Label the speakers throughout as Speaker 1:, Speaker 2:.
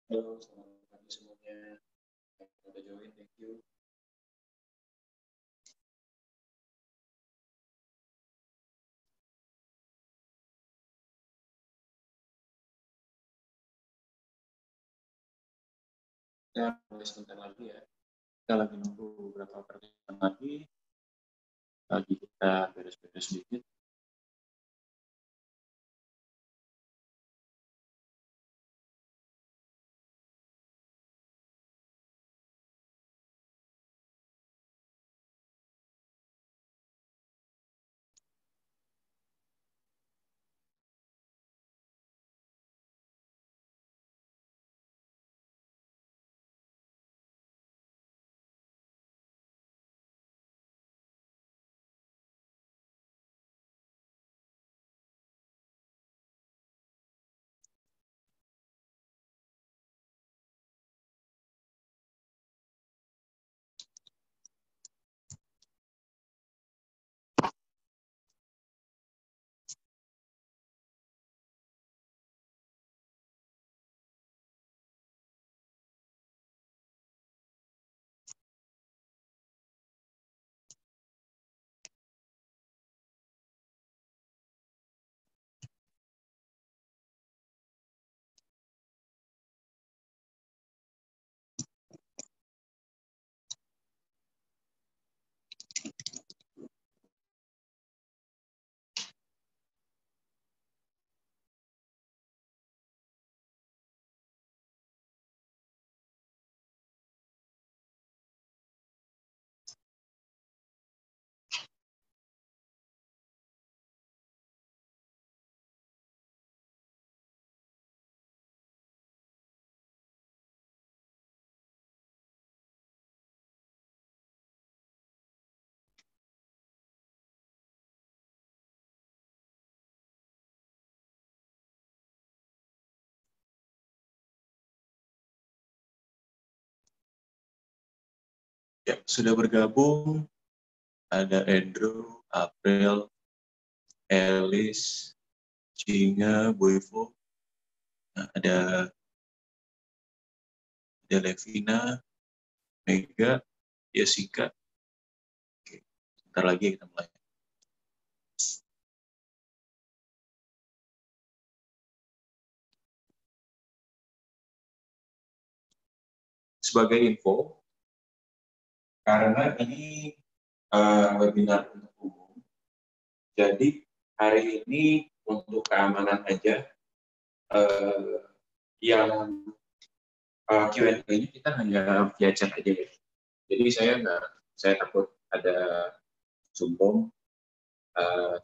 Speaker 1: Halo, selamat pagi semuanya. Yang udah join, thank you. Kita mulai sebentar lagi ya. Kita lagi nunggu beberapa pertanyaan lagi. Lagi kita beres-beres sedikit. Ya, sudah bergabung. Ada Andrew, April, Elis, Cinga, Bu Ivo. Nah, ada Levina, Mega, Jessica. Oke, sebentar lagi kita mulai. Sebagai info, karena ini webinar untuk umum, jadi hari ini untuk keamanan aja, yang Q&A-nya kita hanya via chat aja ya. Jadi saya takut ada sombong,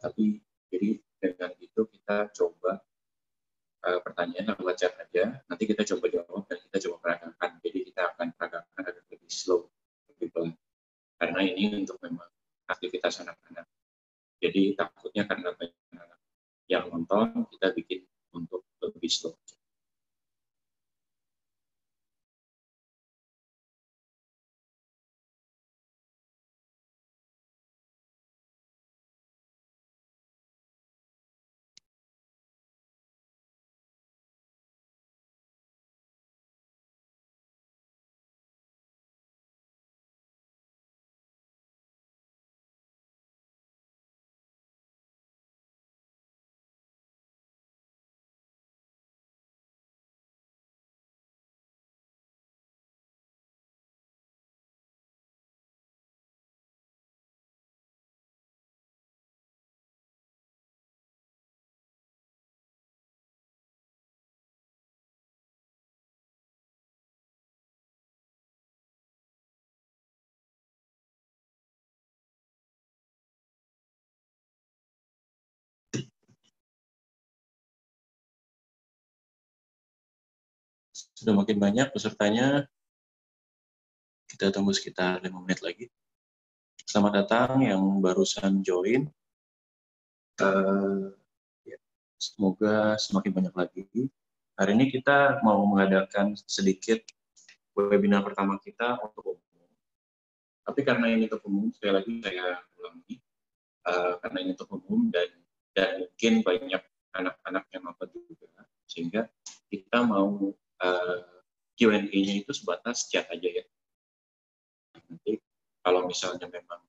Speaker 1: tapi jadi dengan itu kita coba pertanyaan lewat chat aja, nanti kita coba jawab dan kita coba peragakan. Jadi kita akan peragakan agak lebih slow, lebih pelan. Karena ini untuk memang aktivitas anak-anak. Jadi takutnya karena banyak anak yang nonton, kita bikin untuk lebih slow. Sudah makin banyak pesertanya, kita tunggu sekitar 5 menit lagi. Selamat datang yang barusan join. Ya, semoga semakin banyak lagi. Hari ini kita mau mengadakan sedikit webinar pertama kita untuk umum. Tapi karena ini untuk umum, sekali lagi saya ulangi, karena ini untuk umum dan mungkin banyak anak-anak yang nonton juga, sehingga kita mau intinya itu sebatas chat aja ya. Nanti kalau misalnya memang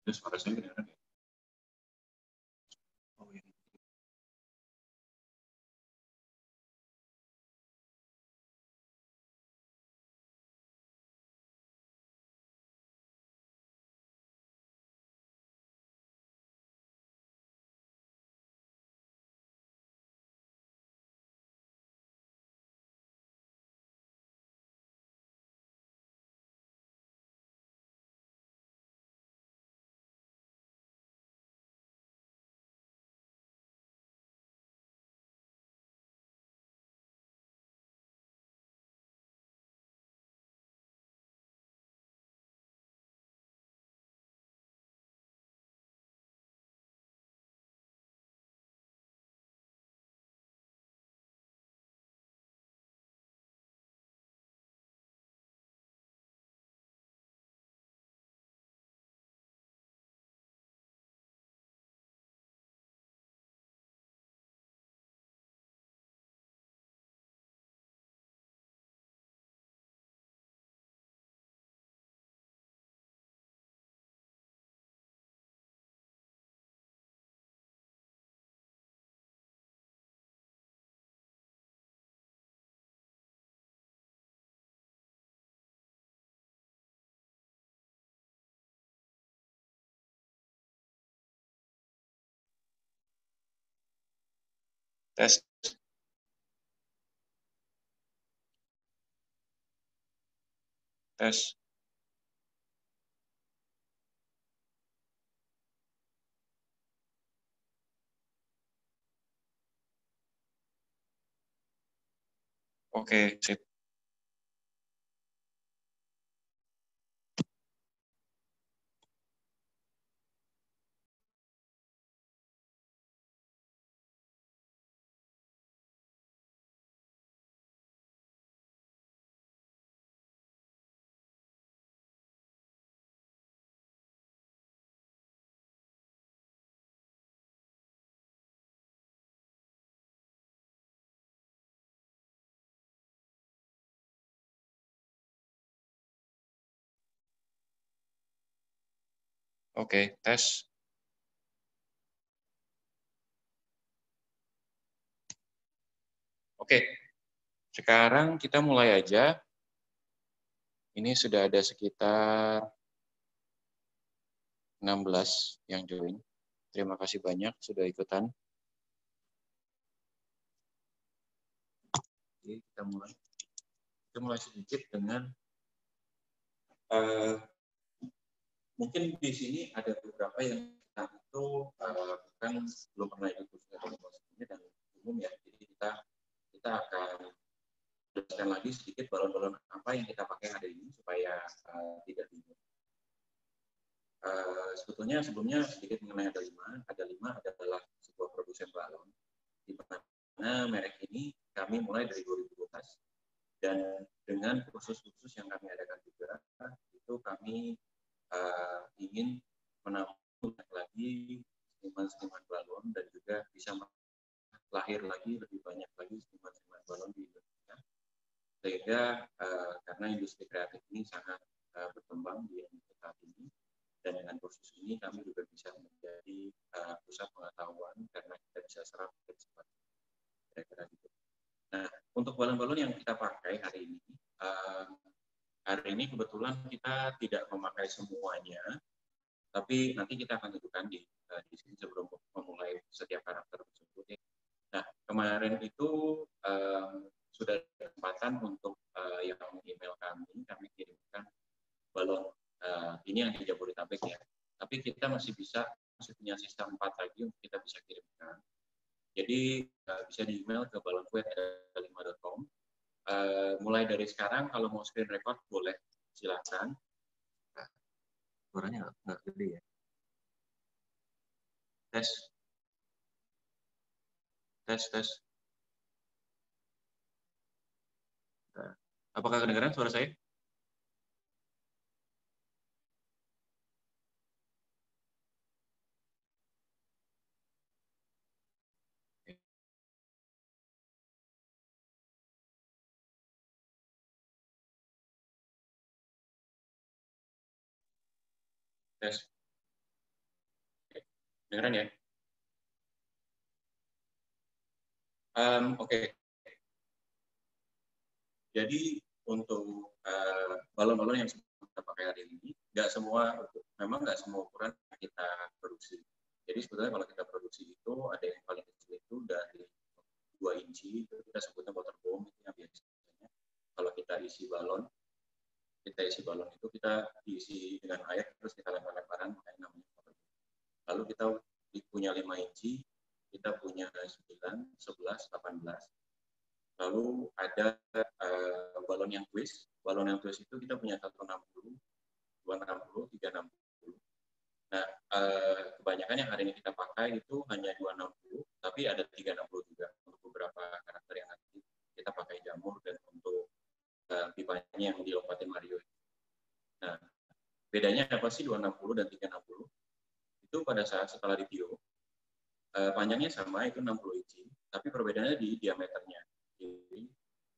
Speaker 1: itu suara saya kedengaran ya. Oh, ya. Tes, tes. Oke, sip. Oke, tes. Oke, sekarang kita mulai aja. Ini sudah ada sekitar 16 yang join. Terima kasih banyak sudah ikutan. Oke, kita mulai. Kita mulai sedikit dengan mungkin di sini ada beberapa yang kita itu bukan belum pernah ikut kursus sebelumnya dan umum ya. Jadi kita akan jelaskan lagi sedikit balon-balon apa yang kita pakai hari ini supaya tidak bingung. Sebetulnya sebelumnya sedikit mengenai ada lima. Ada lima adalah sebuah produsen balon di mana merek ini kami mulai dari 2012 dan dengan kursus-kursus yang kami adakan juga itu kami ingin menambah lagi seniman-seniman balon dan juga bisa lahir lagi lebih banyak lagi seniman-seniman balon di Indonesia sehingga karena industri kreatif ini sangat berkembang di Indonesia saat ini dan dengan kursus ini kami juga bisa menjadi pusat pengetahuan karena kita bisa serap dari cepat kira-kira gitu. Nah untuk balon-balon yang kita pakai hari ini kebetulan kita tidak memakai semuanya. Tapi nanti kita akan tentukan di sini sebelum memulai setiap karakter tersebut. Ya. Nah, kemarin itu sudah ada kesempatan untuk yang email kami kirimkan balon ini yang di Jabodetabek ya. Tapi kita masih punya sisa 4 lagi untuk kita bisa kirimkan. Jadi bisa di email ke balonku@5.com. Mulai dari sekarang kalau mau screen record boleh, silakan. Suaranya nggak gede ya. Tes. Tes. Apakah kedengaran suara saya? Tes. Oke. Dengeran ya? Oke. Jadi untuk balon-balon yang kita pakai hari ini, memang nggak semua ukuran kita produksi. Jadi sebetulnya kalau kita produksi itu ada yang paling kecil itu dari 2 inci, itu kita sebutnya waterfoam, itu yang biasanya. Kalau kita isi balon itu kita diisi dengan air, terus kita lempar-lemparan, makanya namanya waterfoam. Lalu kita punya 5 inci, kita punya 9, 11, 18. Lalu ada balon yang twist. Balon yang twist itu kita punya 160, 260, 360. Nah, kebanyakan yang hari ini kita pakai itu hanya 260, tapi ada 360 juga untuk beberapa karakter yang nanti kita pakai jamur dan untuk pipanya yang dilompatin Mario. Nah, bedanya apa sih 260 dan 360? Itu pada saat setelah ditio, panjangnya sama, itu 60 inci, tapi perbedaannya di diameternya. Jadi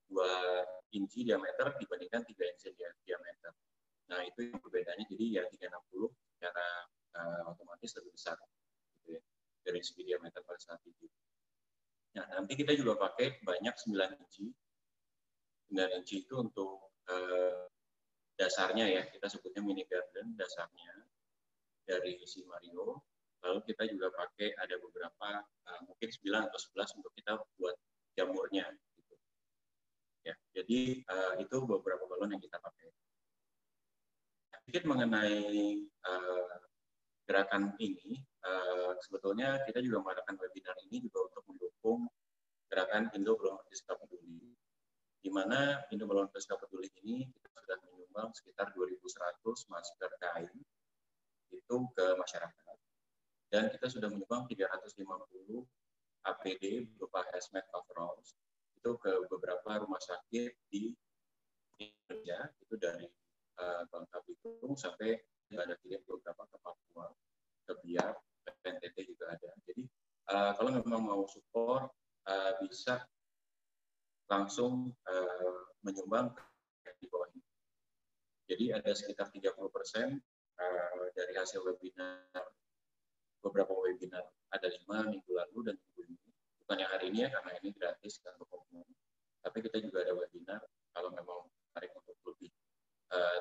Speaker 1: 2 inci diameter dibandingkan 3 inci diameter. Nah, itu yang perbedaannya. Jadi ya 360 secara otomatis lebih besar gitu ya, dari segi diameter pada saat itu. Nah, nanti kita juga pakai banyak 9 inci. 9 inci itu untuk dasarnya ya, kita sebutnya mini garden, dasarnya dari si Mario. Lalu kita juga pakai ada beberapa mungkin 9 atau 11 untuk kita buat jamurnya gitu. Ya, jadi itu beberapa balon yang kita pakai. Sedikit mengenai gerakan ini, sebetulnya kita juga mengadakan webinar ini juga untuk mendukung gerakan Indo Balon Artista Peduli, di mana Indo Balon Artista Peduli ini kita sudah menyumbang sekitar 2.100 masker kain itu ke masyarakat, dan kita sudah menyumbang 350 APD berupa hazmat coveralls itu ke beberapa rumah sakit di Indonesia, itu dari Bangka Belitung sampai ada kirim beberapa ke Papua, ke Biak, ke NTT juga ada. Jadi kalau memang mau support bisa langsung menyumbang di bawah ini. Jadi ada sekitar 30% dari hasil webinar, beberapa webinar, ada 5 minggu lalu dan minggu ini. Bukan yang hari ini ya, karena ini gratis kan untuk umum. Tapi kita juga ada webinar kalau memang tarik untuk lebih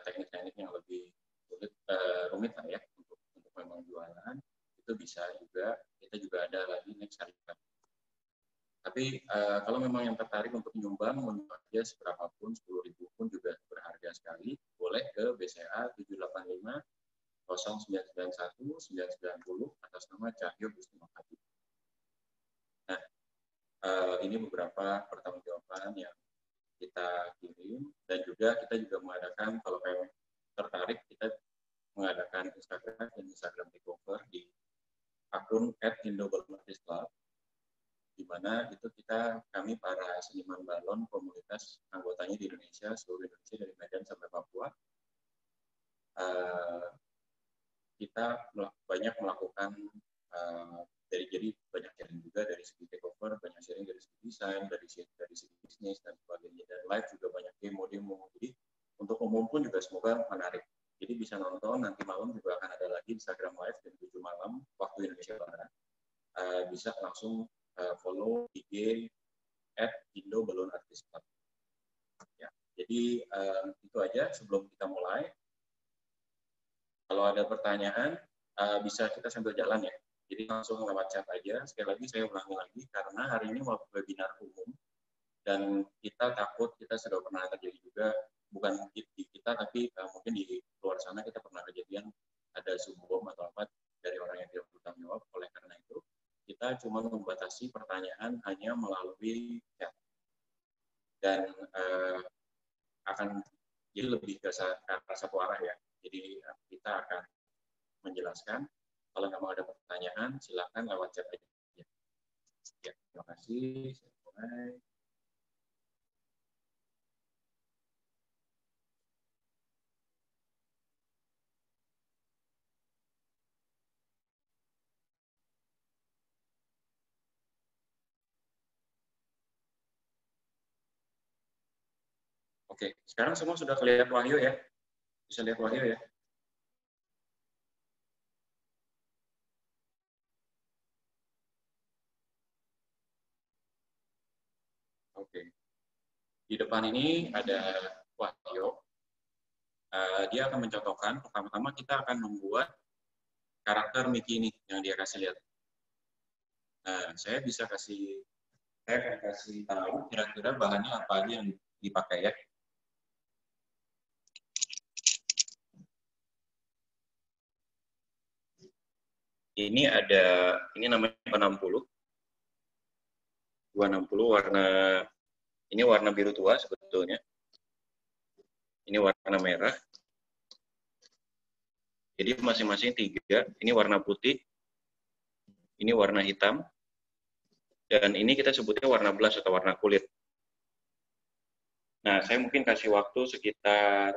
Speaker 1: teknik-teknik yang lebih rumit lah ya untuk memang jualan, itu bisa juga. Kita juga ada lagi next hari. Tapi kalau memang yang tertarik untuk menyumbang aja seberapapun, 10.000 pun juga berharga sekali, boleh ke BCA 785 0991 990 atas nama Cahyo Gusti Makati. Nah, ini beberapa pertanggungjawaban yang kita kirim, dan juga kita juga mengadakan, kalau kalian tertarik, kita mengadakan Instagram takeover di akun @IndoBalonArtistClub, di mana itu kami para seniman balon komunitas anggotanya di Indonesia, seluruh Indonesia dari Medan sampai Papua, kita banyak melakukan jadi banyak sharing juga dari segi takeover, banyak sharing dari segi desain, dari segi bisnis dan sebagainya, dan live juga banyak demo-demo. Jadi untuk umum pun juga semoga menarik. Jadi bisa nonton, nanti malam juga akan ada lagi Instagram live jam 7 malam waktu Indonesia Barat. Bisa langsung follow IG @IndoBalonArtistClub. Ya, jadi itu aja sebelum kita mulai. Kalau ada pertanyaan, bisa kita sambil jalan ya. Jadi langsung lewat chat aja. Sekali lagi saya ulangi lagi, karena hari ini mau webinar umum, dan kita takut, kita sudah pernah terjadi juga, bukan di kita, tapi mungkin di luar sana kita pernah kejadian ada Zoom bomb atau apa dari orang yang tidak bertanggung jawab. Oleh karena itu, kita cuma membatasi pertanyaan hanya melalui chat. Dan akan jadi lebih ke satu arah ya. Jadi kita akan menjelaskan. Kalau memang ada pertanyaan, silakan lewat chat aja. Ya, terima kasih. Saya mulai. Oke, sekarang semua sudah kelihatan Wahyu ya? Bisa lihat Wahyu ya? Oke. Di depan ini ada Wahyo. Dia akan mencontohkan, pertama-tama kita akan membuat karakter Mickey ini yang dia kasih lihat. Nah, saya akan kasih tahu kira-kira bahannya apa aja yang dipakai ya. Ini namanya 260. 260 ini warna biru tua sebetulnya. Ini warna merah. Jadi masing-masing 3. Ini warna putih. Ini warna hitam. Dan ini kita sebutnya warna blush atau warna kulit. Nah, saya mungkin kasih waktu sekitar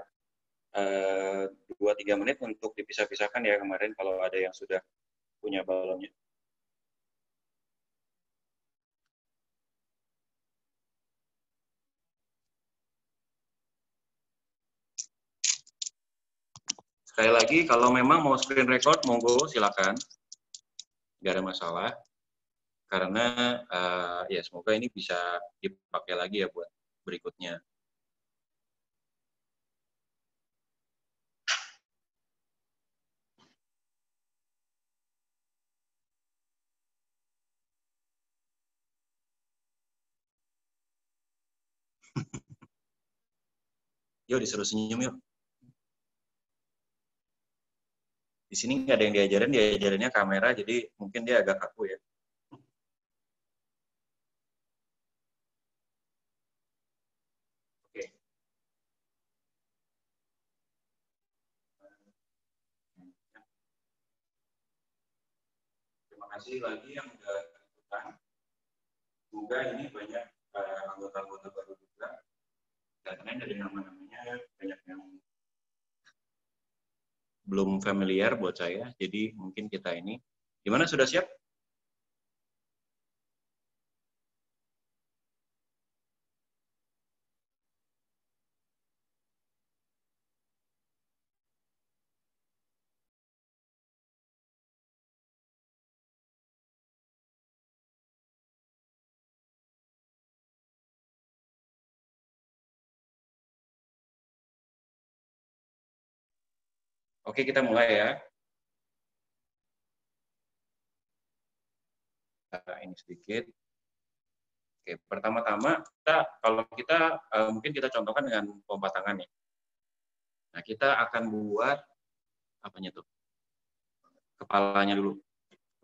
Speaker 1: 2-3 menit untuk dipisah-pisahkan ya kemarin kalau ada yang sudah punya balonnya. Sekali lagi, kalau memang mau screen record, monggo silakan. Nggak ada masalah. Karena ya semoga ini bisa dipakai lagi ya buat berikutnya. Yuk disuruh senyum yuk. Di sini nggak ada yang diajarinnya kamera, jadi mungkin dia agak kaku ya. Oke. Terima kasih lagi yang udah ikutan. Semoga ini banyak anggota-anggota baru juga. Karena dari nama-namanya banyak yang belum familiar buat saya, jadi mungkin kita ini. Gimana, sudah siap? Oke, kita mulai ya. Ini sedikit. Oke, pertama-tama kalau kita mungkin kita contohkan dengan pompa tangan ya. Nah, kita akan buat apanya tuh? Kepalanya dulu.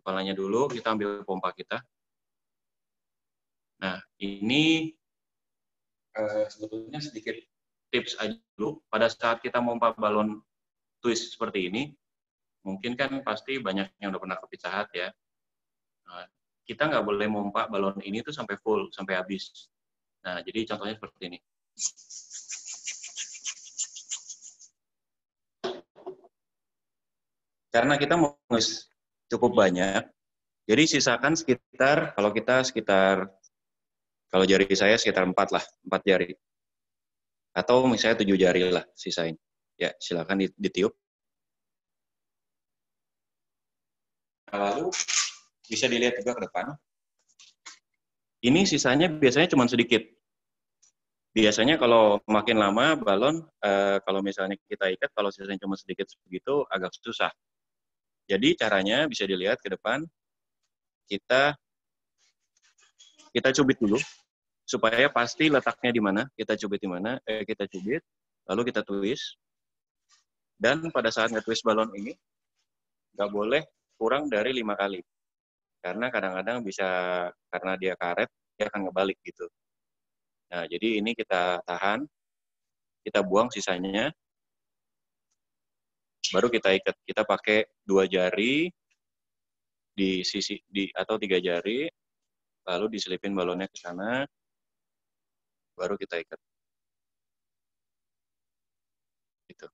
Speaker 1: Kepalanya dulu kita ambil pompa kita. Nah, ini sebetulnya sedikit tips aja dulu. Pada saat kita pompa balon twist seperti ini, mungkin kan pasti banyak yang udah pernah ke Pizza Hut ya. Nah, kita nggak boleh mompa balon ini tuh sampai full, sampai habis. Nah, jadi contohnya seperti ini. Karena kita mau cukup banyak, jadi sisakan sekitar, kalau jari saya sekitar 4 lah, 4 jari. Atau misalnya 7 jari lah sisain. Ya, silakan ditiup. Lalu bisa dilihat juga ke depan. Ini sisanya biasanya cuma sedikit. Biasanya kalau makin lama balon, kalau misalnya kita ikat, kalau sisanya cuma sedikit begitu, agak susah. Jadi caranya bisa dilihat ke depan, kita cubit dulu, supaya pasti letaknya di mana, kita cubit di mana, kita cubit, lalu kita twist. Dan pada saat nge-twist balon ini, nggak boleh kurang dari 5 kali. Karena kadang-kadang bisa, karena dia karet, dia akan ngebalik gitu. Nah, jadi ini kita tahan, kita buang sisanya, baru kita ikat. Kita pakai 2 jari di sisi atau 3 jari, lalu diselipin balonnya ke sana, baru kita ikat. Gitu.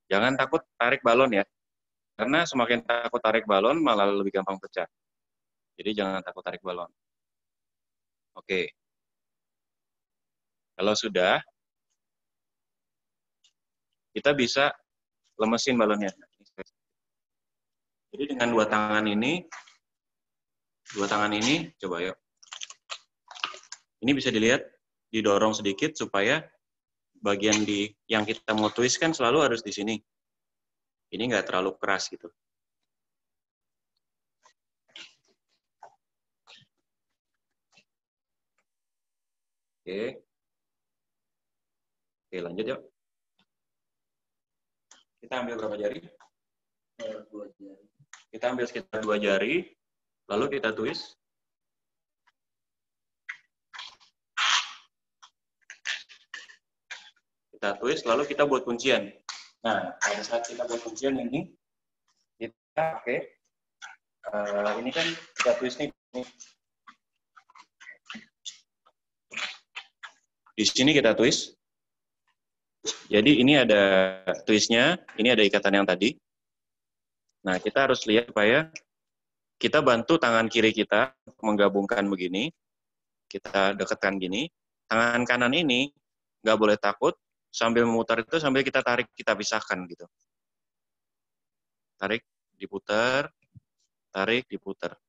Speaker 1: Jangan takut tarik balon ya, karena semakin takut tarik balon malah lebih gampang pecah. Jadi jangan takut tarik balon. Oke. Kalau sudah, kita bisa lemesin balonnya. Jadi dengan dua tangan ini, coba yuk. Ini bisa dilihat, didorong sedikit supaya bagian yang kita mau twist kan selalu harus di sini. Ini nggak terlalu keras gitu. Oke. Oke, lanjut yuk. Kita ambil berapa jari? 2 jari. Kita ambil sekitar 2 jari, lalu kita twist. Kita twist, lalu kita buat kuncian. Nah, pada saat kita buat kuncian ini, kita pakai, ini kan kita twist nih. Di sini kita twist. Jadi ini ada twistnya, ini ada ikatan yang tadi. Nah, kita harus lihat supaya kita bantu tangan kiri kita menggabungkan begini. Kita dekatkan gini. Tangan kanan ini nggak boleh takut, sambil memutar itu sambil kita tarik, kita pisahkan gitu. Tarik, diputar, tarik, diputar.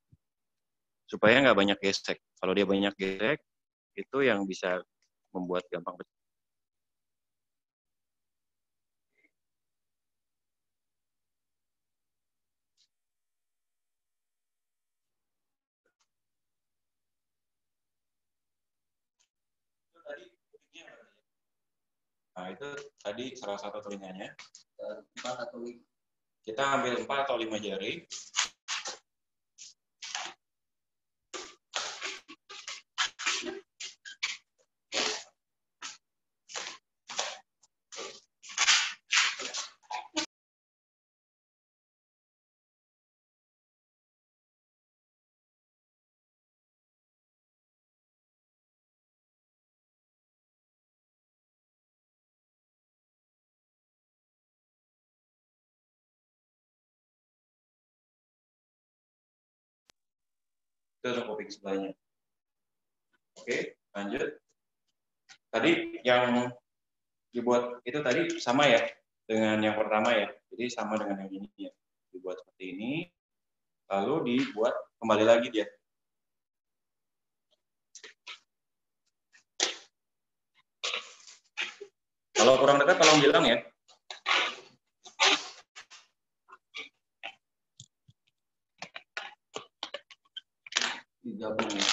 Speaker 1: Supaya nggak banyak gesek. Kalau dia banyak gesek, itu yang bisa membuat gampang pecah. Nah, itu tadi salah satu telinganya. 4 atau 5. Kita ambil 4 atau 5 jari. Itu untuk kuping sebelahnya. Oke, lanjut. Tadi yang dibuat itu tadi sama ya dengan yang pertama ya. Jadi sama dengan yang ini ya. Dibuat seperti ini, lalu dibuat kembali lagi dia. Kalau kurang dekat tolong bilang ya. Digabung ya.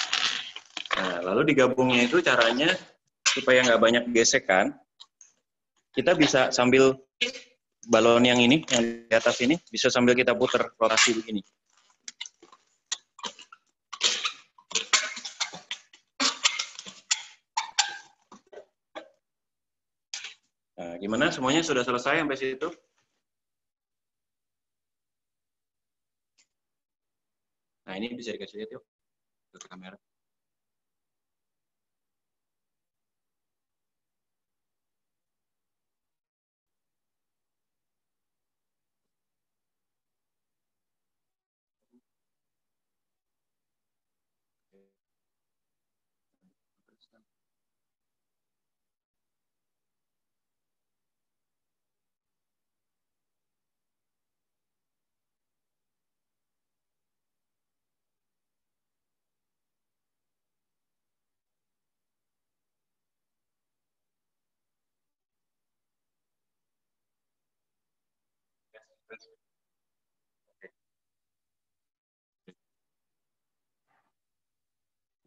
Speaker 1: Nah, lalu digabungnya itu caranya supaya nggak banyak gesekan. Kita bisa sambil balon yang ini, yang di atas ini, bisa sambil kita putar rotasi begini. Nah, gimana? Semuanya sudah selesai sampai situ? Nah, ini bisa dikasih lihat yuk ke kamera.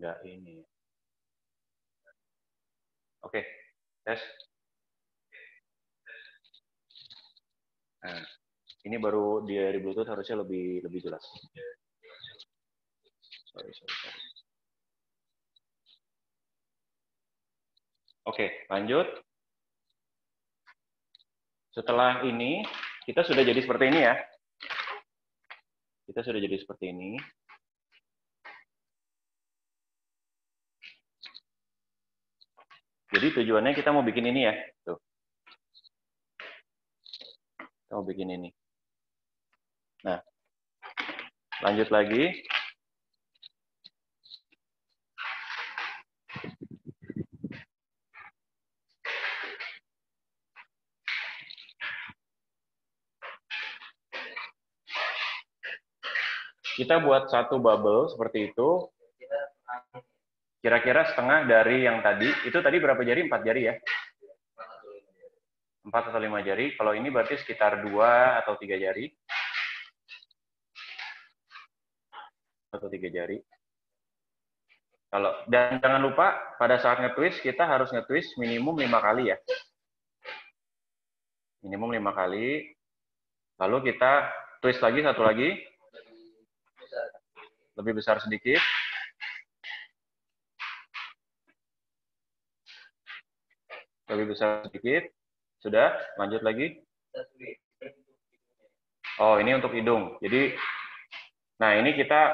Speaker 1: Enggak ini. Oke, tes. Nah, ini baru dari Bluetooth harusnya lebih jelas. Sorry. Oke, lanjut. Setelah ini, kita sudah jadi seperti ini ya. Kita sudah jadi seperti ini. Jadi tujuannya kita mau bikin ini ya. Tuh. Kita mau bikin ini. Nah, lanjut lagi. Kita buat satu bubble seperti itu.
Speaker 2: kira-kira setengah dari yang tadi. Itu tadi berapa jari? 4 jari ya? 4 atau 5 jari. Kalau ini berarti sekitar 2 atau 3 jari. Atau 3 jari. Dan jangan lupa pada saat nge-twist kita harus nge-twist minimum 5 kali ya. Minimum 5 kali. Lalu kita twist lagi satu lagi. Lebih besar sedikit. Lebih besar sedikit. Sudah, lanjut lagi. Oh, ini untuk hidung. Jadi, nah ini kita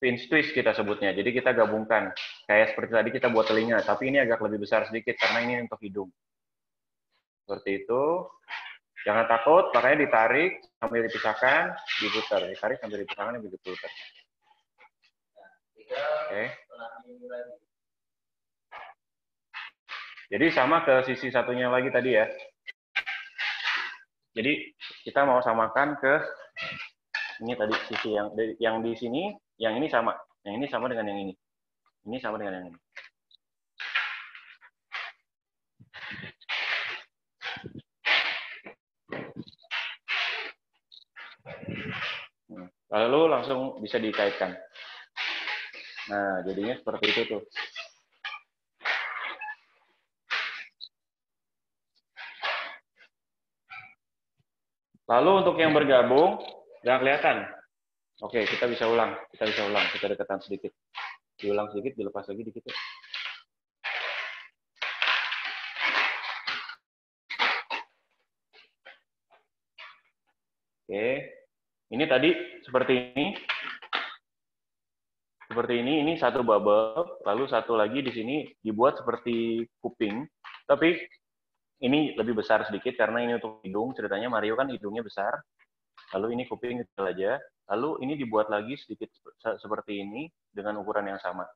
Speaker 2: pinch twist kita sebutnya. Jadi kita gabungkan. Kayak seperti tadi kita buat telinga, tapi ini agak lebih besar sedikit karena ini untuk hidung. Seperti itu. Jangan takut, makanya ditarik sambil dipisahkan, diputar. Ditarik sambil dipisahkan, diputar. Oke. Jadi sama ke sisi satunya lagi tadi ya. Jadi kita mau samakan ke ini tadi sisi yang di sini, yang ini sama. Yang ini sama dengan yang ini. Ini sama dengan yang ini. Lalu langsung bisa dikaitkan. Nah, jadinya seperti itu tuh. Lalu untuk yang bergabung, nggak kelihatan. Oke, kita bisa ulang. Kita bisa ulang. Kita dekatkan sedikit. Diulang sedikit, dilepas lagi dikit. Oke. Ini tadi seperti ini. Seperti ini satu bubble, lalu satu lagi di sini dibuat seperti kuping, tapi ini lebih besar sedikit karena ini untuk hidung. Ceritanya Mario kan hidungnya besar, lalu ini kuping kecil aja, lalu ini dibuat lagi sedikit seperti ini dengan ukuran yang sama.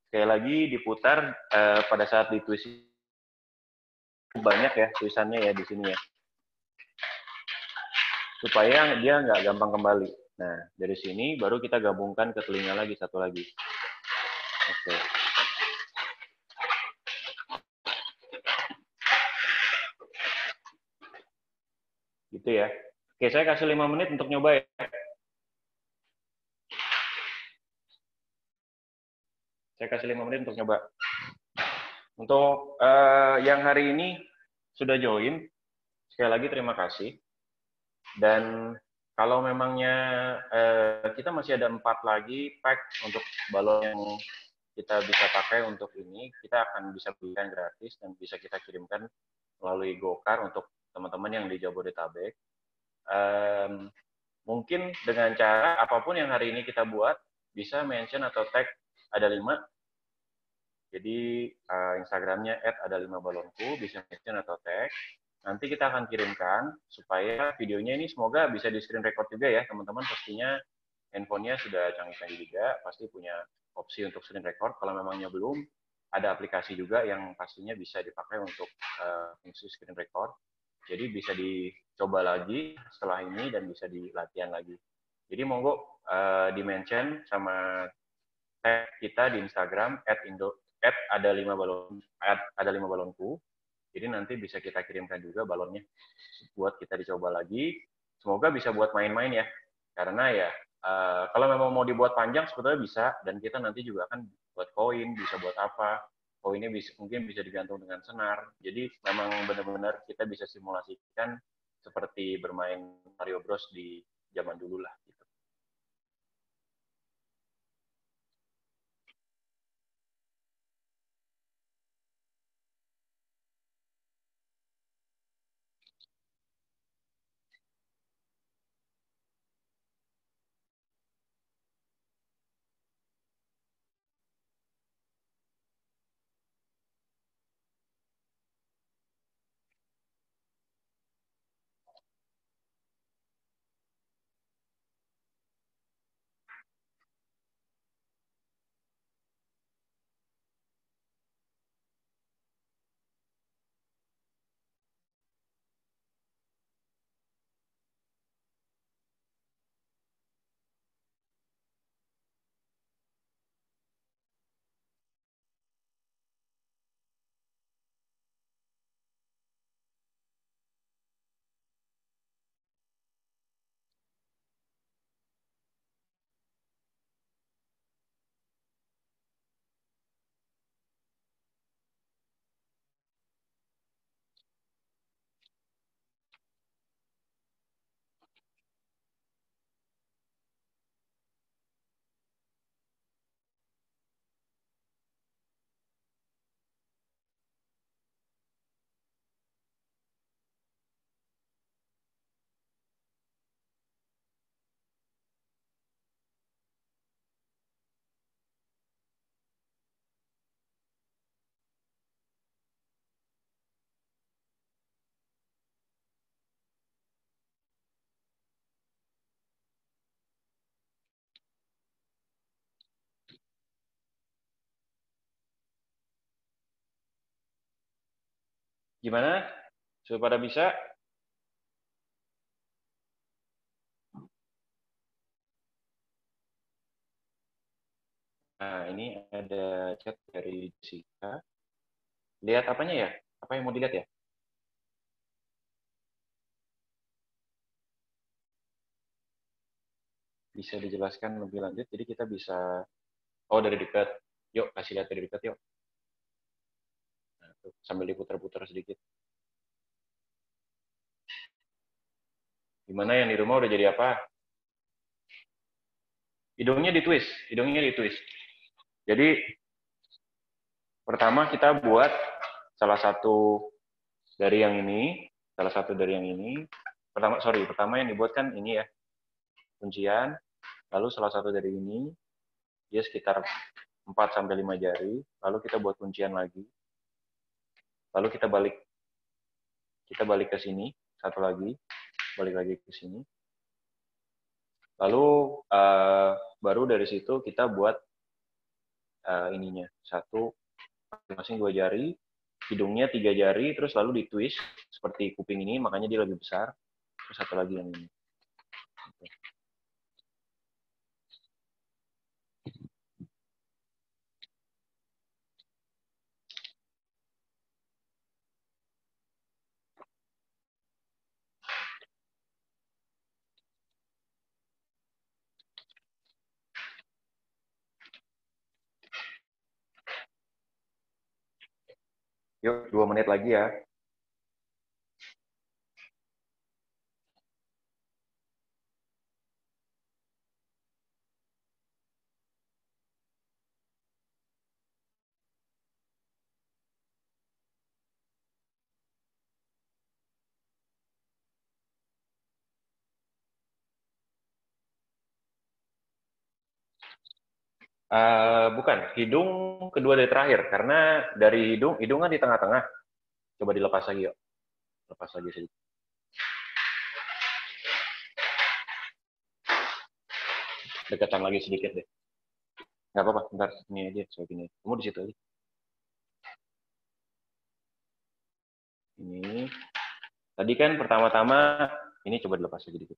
Speaker 2: Sekali lagi diputar pada saat ditwist banyak ya tulisannya ya di sini ya, supaya dia nggak gampang kembali. Nah dari sini baru kita gabungkan ke telinga lagi satu lagi. Oke. Gitu ya. Oke, saya kasih 5 menit untuk nyoba ya. Saya kasih 5 menit untuk nyoba. Untuk yang hari ini sudah join, sekali lagi terima kasih. Dan kalau memangnya kita masih ada 4 lagi pack untuk balon yang kita bisa pakai untuk ini, kita akan bisa belikan gratis dan bisa kita kirimkan melalui GoCar untuk teman-teman yang di Jabodetabek. Mungkin dengan cara apapun yang hari ini kita buat, bisa mention atau tag ada 5. Jadi Instagramnya @ada5balonku, bisa mention atau tag. Nanti kita akan kirimkan supaya videonya ini semoga bisa di screen record juga ya teman-teman. Pastinya handphonenya sudah canggih-canggih juga, pasti punya opsi untuk screen record. Kalau memangnya belum, ada aplikasi juga yang pastinya bisa dipakai untuk fungsi screen record. Jadi bisa dicoba lagi setelah ini dan bisa dilatihan lagi. Jadi monggo di-mention sama tag kita di Instagram @ada5balonku. Jadi nanti bisa kita kirimkan juga balonnya buat kita dicoba lagi. Semoga bisa buat main-main ya. Karena ya kalau memang mau dibuat panjang sebetulnya bisa, dan kita nanti juga akan buat koin, bisa buat apa. Koinnya mungkin bisa digantung dengan senar. Jadi memang benar-benar kita bisa simulasikan seperti bermain Mario Bros di zaman dulu lah. Gimana? Sudah pada bisa? Nah, ini ada chat dari Jessica. Lihat apanya ya? Apa yang mau dilihat ya? Bisa dijelaskan lebih lanjut, jadi kita bisa, oh dari dekat. Yuk, kasih lihat dari dekat yuk. Nah, tuh, sambil diputar-putar sedikit. Gimana yang di rumah udah jadi apa? Hidungnya ditwist, hidungnya ditwist. Jadi, pertama kita buat salah satu dari yang ini, pertama yang dibuat kan ini ya, kuncian, lalu salah satu dari ini, dia sekitar 4-5 jari, lalu kita buat kuncian lagi, lalu kita balik ke sini, satu lagi, balik lagi ke sini, lalu baru dari situ kita buat ininya, masing-masing 2 jari, hidungnya 3 jari, terus lalu ditwist, seperti kuping ini, makanya dia lebih besar, terus satu lagi yang ini. Yuk, 2 menit lagi ya. Bukan, hidung kedua dari terakhir. Karena dari hidung kan di tengah-tengah. Coba dilepas lagi yuk. Lepas lagi sedikit. Dekatan lagi sedikit deh. Nggak apa-apa, bentar. Ini aja, coba gini. Kamu di situ aja. Ini. Tadi kan pertama-tama, ini coba dilepas lagi dikit.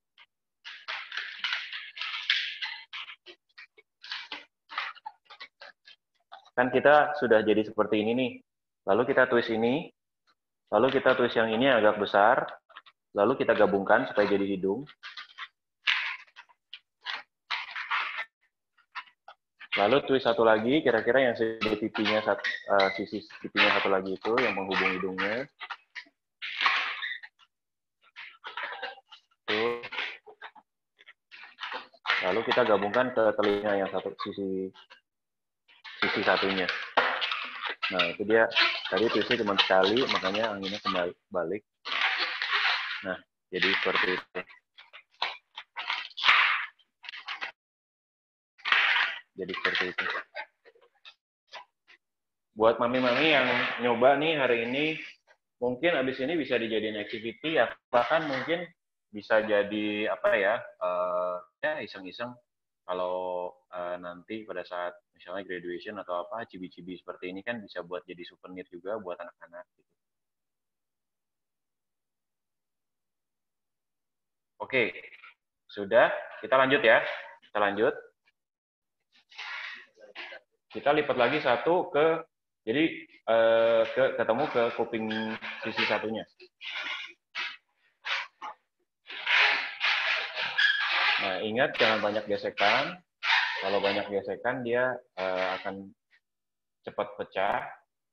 Speaker 2: Kan kita sudah jadi seperti ini nih. Lalu kita twist ini. Lalu kita twist yang ini agak besar. Lalu kita gabungkan supaya jadi hidung. Lalu twist satu lagi, kira-kira yang sisi pipinya satu lagi itu yang menghubung hidungnya. Tuh. Lalu kita gabungkan ke telinga yang sisi satunya. Nah, itu dia. Tadi twistnya cuma sekali, makanya anginnya kembali balik. Nah, jadi seperti itu. Jadi seperti itu. Buat mami-mami yang nyoba nih hari ini, mungkin abis ini bisa dijadiin activity ya, bahkan mungkin bisa jadi apa ya, ya iseng-iseng kalau nanti pada saat misalnya graduation atau apa, cibi-cibi seperti ini kan bisa buat jadi souvenir juga buat anak-anak. Gitu. Oke, sudah. Kita lanjut ya. Kita lanjut. Kita lipat lagi satu jadi ketemu ke kuping sisi satunya. Nah, ingat jangan banyak gesekan. Kalau banyak gesekan dia akan cepat pecah.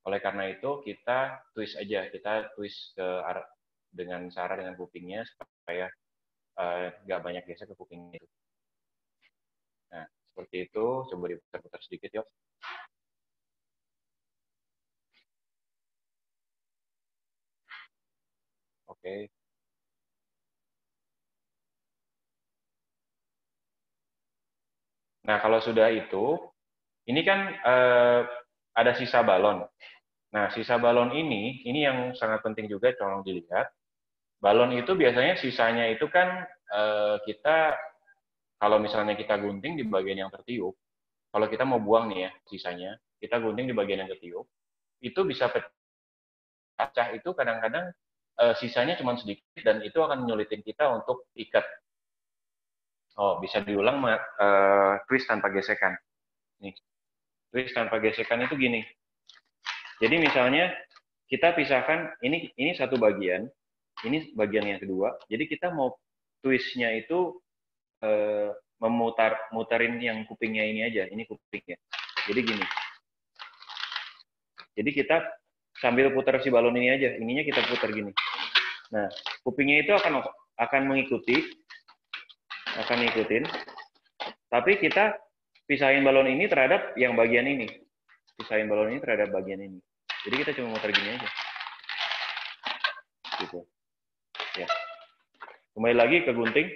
Speaker 2: Oleh karena itu kita twist aja, kita twist ke arah dengan kupingnya supaya nggak banyak gesek ke kupingnya itu. Nah, seperti itu. Coba diputar-putar sedikit yuk. Oke. Nah, kalau sudah itu, ini kan ada sisa balon. Nah, sisa balon ini yang sangat penting juga tolong dilihat. Balon itu biasanya sisanya itu kan kita, kalau misalnya kita gunting di bagian yang tertiup, kalau kita mau buang nih ya sisanya, kita gunting di bagian yang tertiup, itu bisa pecah pecah itu kadang-kadang sisanya cuma sedikit dan itu akan menyulitin kita untuk ikat. Oh, bisa diulang twist tanpa gesekan. Nih, twist tanpa gesekan itu gini. Jadi misalnya kita pisahkan ini satu bagian, ini bagian yang kedua. Jadi kita mau twistnya itu muterin yang kupingnya ini aja, ini kupingnya. Jadi gini. Jadi kita sambil putar si balon ini aja, ininya kita putar gini. Nah, kupingnya itu akan ngikutin, tapi kita pisahin balon ini terhadap yang bagian ini. Pisahin balon ini terhadap bagian ini. Jadi kita cuma muter gini aja. Gitu. Ya. Kembali lagi ke gunting.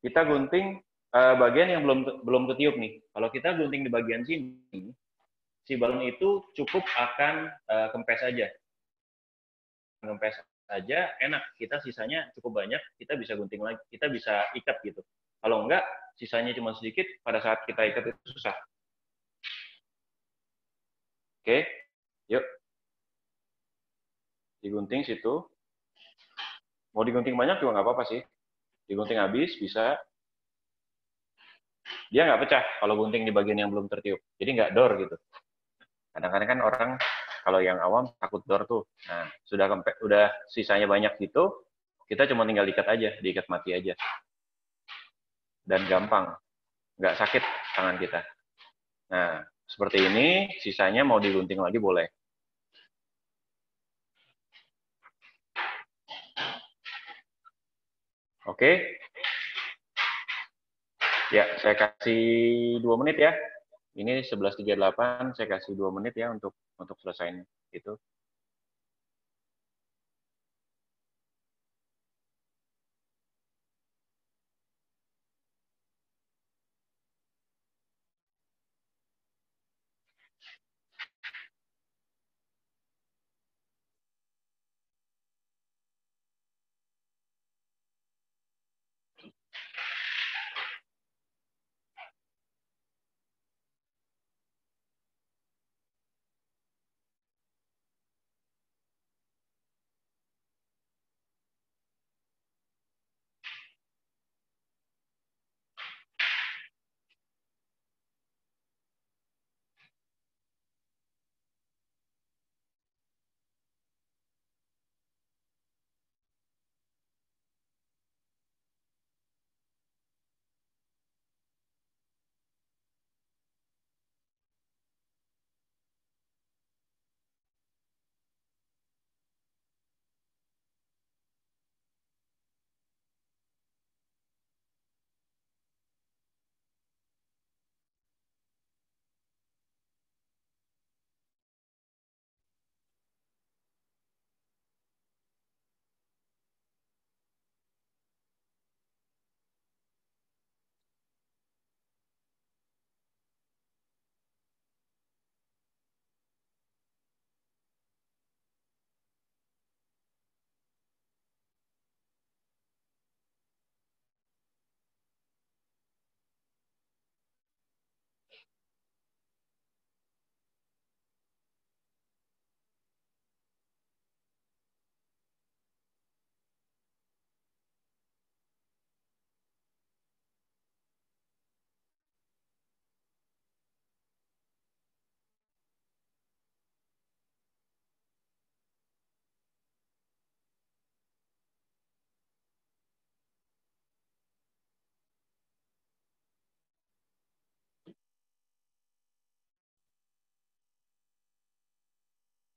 Speaker 2: Kita gunting bagian yang belum ketiup nih. Kalau kita gunting di bagian sini, si balon itu cukup akan kempes aja. Kempes aja enak, kita sisanya cukup banyak, kita bisa gunting lagi, kita bisa ikat gitu. Kalau enggak, sisanya cuma sedikit, pada saat kita ikat itu susah. Oke, yuk. Digunting situ. Mau digunting banyak juga nggak apa-apa sih. Digunting habis, bisa. Dia nggak pecah kalau gunting di bagian yang belum tertiup. Jadi nggak dor gitu. Kadang-kadang kan orang, kalau yang awam takut dor tuh. Nah, udah sisanya banyak gitu, kita cuma tinggal diikat aja, diikat mati aja. Dan gampang. Nggak sakit tangan kita. Nah, seperti ini, sisanya mau digunting lagi boleh. Oke. Ya, saya kasih 2 menit ya. Ini 11.38, saya kasih 2 menit ya untuk selesaiin itu.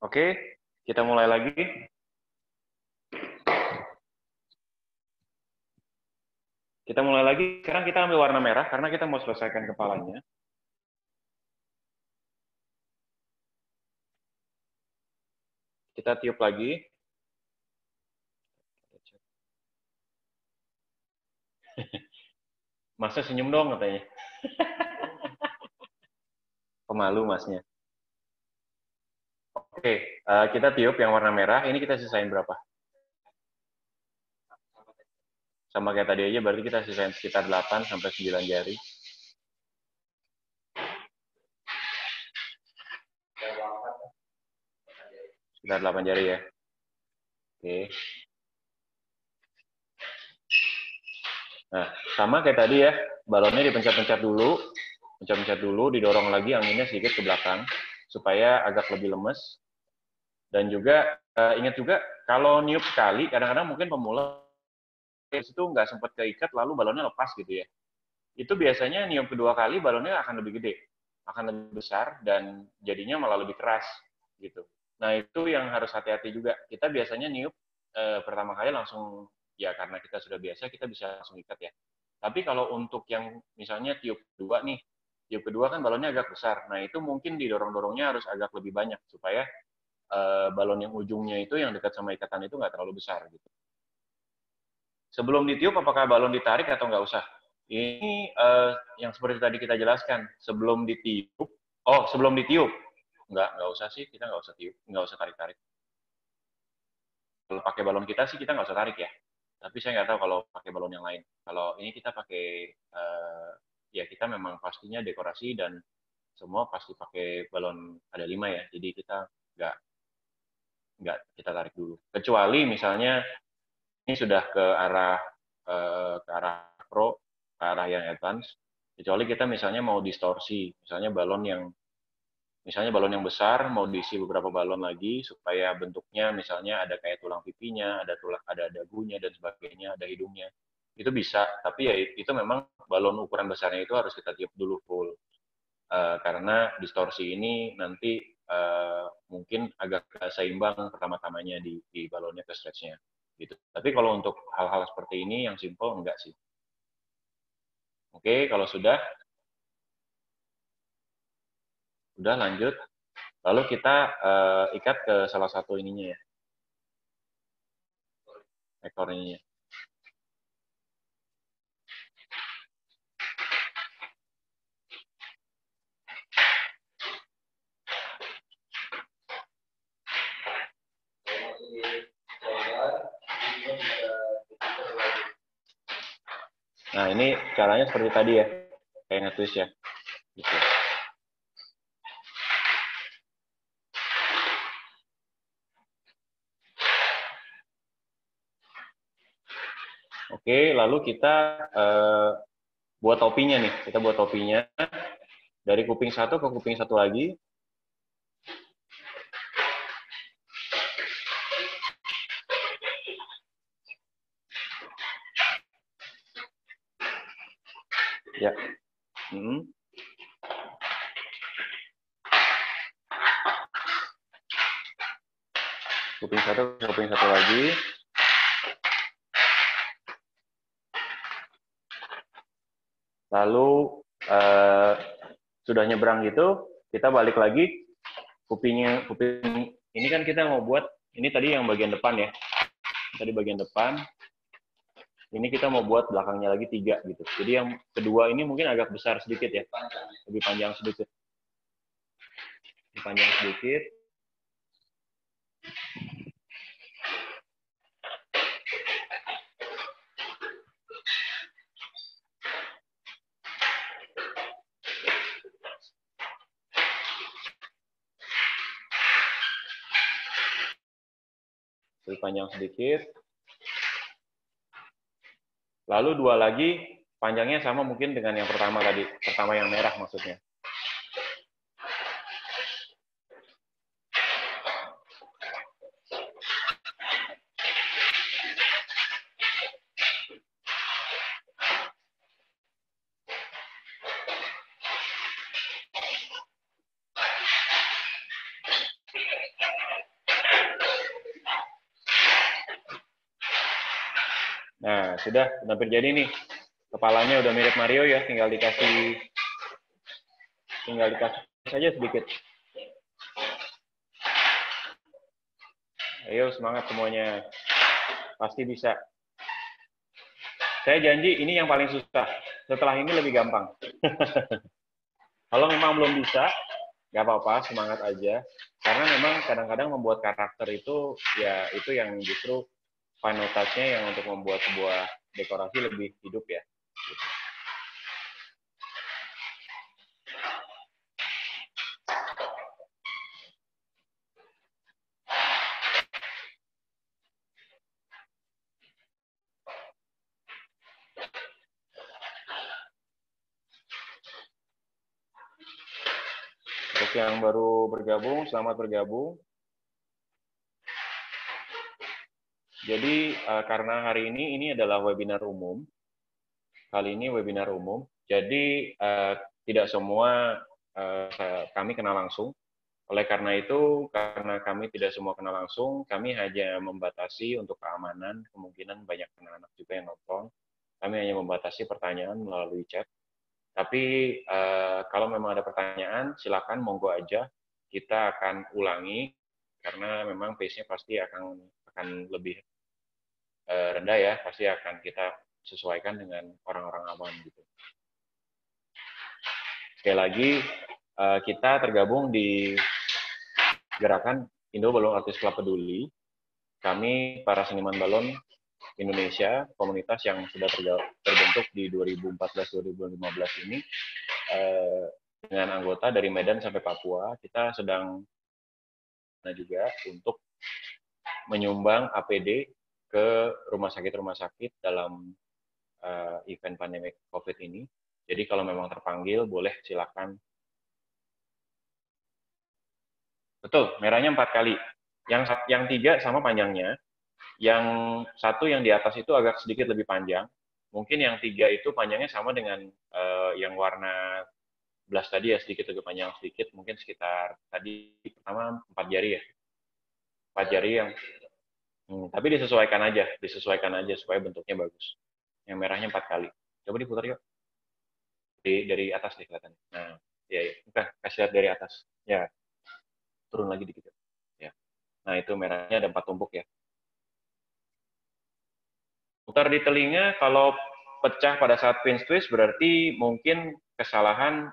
Speaker 2: Oke, kita mulai lagi. Kita mulai lagi. Sekarang kita ambil warna merah karena kita mau selesaikan kepalanya. Kita tiup lagi. Masnya senyum dong katanya. Pemalu masnya. Oke, kita tiup yang warna merah. Ini kita sisain berapa? Sama kayak tadi aja, berarti kita sisain sekitar 8 sampai 9 jari. Sekitar 8 jari ya. Oke. Nah, sama kayak tadi ya, balonnya dipencet-pencet dulu, didorong lagi anginnya sedikit ke belakang, supaya agak lebih lemes. Dan juga, ingat juga, kalau niup sekali, kadang-kadang mungkin pemula itu nggak sempat keikat, lalu balonnya lepas gitu ya. Itu biasanya niup kedua kali, balonnya akan lebih gede, akan lebih besar, dan jadinya malah lebih keras gitu. Nah, itu yang harus hati-hati juga. Kita biasanya niup pertama kali langsung, ya karena kita sudah biasa, kita bisa langsung ikat ya. Tapi kalau untuk yang misalnya tiup kedua nih, tiup kedua kan balonnya agak besar. Nah, itu mungkin didorong-dorongnya harus agak lebih banyak, supaya balon yang ujungnya itu yang dekat sama ikatan itu nggak terlalu besar gitu. Sebelum ditiup, apakah balon ditarik atau nggak usah? Ini yang seperti tadi kita jelaskan. Sebelum ditiup, sebelum ditiup, nggak usah sih, kita nggak usah tiup, nggak usah tarik-tarik. Kalau pakai balon kita sih kita nggak usah tarik ya. Tapi saya nggak tahu kalau pakai balon yang lain. Kalau ini kita pakai, ya kita memang pastinya dekorasi dan semua pasti pakai balon ada 5 ya. Jadi kita nggak kita tarik dulu. Kecuali misalnya ini sudah ke arah pro, ke arah yang advance. Kecuali kita misalnya mau distorsi, misalnya balon yang besar mau diisi beberapa balon lagi supaya bentuknya misalnya ada kayak tulang pipinya, ada dagunya dan sebagainya, ada hidungnya. Itu bisa, tapi ya itu memang balon ukuran besarnya itu harus kita tiup dulu full. Karena distorsi ini nanti mungkin agak seimbang pertama-tamanya di balonnya ke stretch-nya. Gitu. Tapi kalau untuk hal-hal seperti ini yang simple enggak sih. Oke, kalau sudah lanjut. Lalu kita ikat ke salah satu ininya ya, ekornya. Nah, ini caranya seperti tadi ya, kayak nge-twist ya. Gitu. Oke, lalu kita buat topinya nih. Kita buat topinya dari kuping satu ke kuping satu lagi. Ya. Kuping satu ke kuping satu lagi. Lalu sudah nyebrang gitu, kita balik lagi kuping ini kan kita mau buat, ini tadi yang bagian depan ya. Tadi bagian depan. Ini kita mau buat belakangnya lagi 3 gitu. Jadi yang kedua ini mungkin agak besar sedikit ya. Lebih panjang sedikit. Lebih panjang sedikit. Lebih panjang sedikit. Lalu 2 lagi, panjangnya sama mungkin dengan yang pertama tadi. Pertama yang merah maksudnya. Nah, sudah hampir jadi nih. Kepalanya udah mirip Mario ya, tinggal dikasih saja sedikit. Ayo semangat semuanya. Pasti bisa. Saya janji ini yang paling susah. Setelah ini lebih gampang. Kalau memang belum bisa, nggak apa-apa, semangat aja. Karena memang kadang-kadang membuat karakter itu, ya itu yang justru final touch-nya yang untuk membuat sebuah dekorasi lebih hidup ya. Untuk yang baru bergabung, selamat bergabung. Jadi karena hari ini adalah webinar umum. Kali ini webinar umum. Jadi tidak semua kami kenal langsung. Oleh karena itu, karena kami tidak semua kenal langsung, kami hanya membatasi untuk keamanan, kemungkinan banyak anak-anak juga yang nonton. Kami hanya membatasi pertanyaan melalui chat. Tapi kalau memang ada pertanyaan, silakan monggo aja. Kita akan ulangi, karena memang pace-nya pasti akan lebih rendah ya, pasti akan kita sesuaikan dengan orang-orang awam gitu. Sekali lagi, kita tergabung di gerakan Indo Balon Artis Club Peduli. Kami para seniman balon Indonesia, komunitas yang sudah terbentuk di 2014-2015 ini, dengan anggota dari Medan sampai Papua, kita sedang juga untuk menyumbang APD ke rumah sakit dalam event pandemi COVID ini. Jadi kalau memang terpanggil, boleh silakan. Betul, merahnya 4 kali. Yang 3 sama panjangnya. Yang 1 yang di atas itu agak sedikit lebih panjang. Mungkin yang 3 itu panjangnya sama dengan yang warna belas tadi ya, sedikit lebih panjang sedikit. Mungkin sekitar tadi pertama 4 jari ya. 4 jari yang tapi disesuaikan aja supaya bentuknya bagus. Yang merahnya 4 kali. Coba diputar yuk. Dari atas deh kelihatannya. Nah, ya, bukan, kasih lihat dari atas. Ya, turun lagi dikit. Ya. Nah, itu merahnya ada 4 tumpuk ya. Putar di telinga, kalau pecah pada saat pinch twist berarti mungkin kesalahan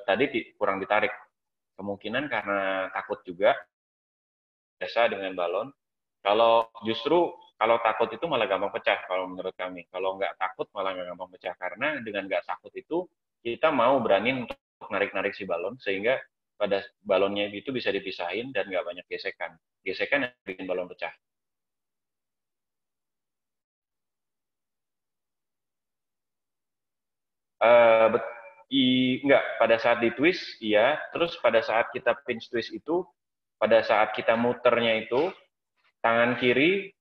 Speaker 2: tadi kurang ditarik. Kemungkinan karena takut juga, biasa dengan balon. Kalau takut itu malah gampang pecah kalau menurut kami. Kalau nggak takut malah nggak gampang pecah, karena dengan nggak takut itu kita mau berani untuk narik-narik si balon sehingga pada balonnya itu bisa dipisahin dan nggak banyak gesekan. Gesekan yang bikin balon pecah. Enggak, pada saat di twist iya, terus pada saat kita pinch twist itu, pada saat kita muternya itu, tangan kiri,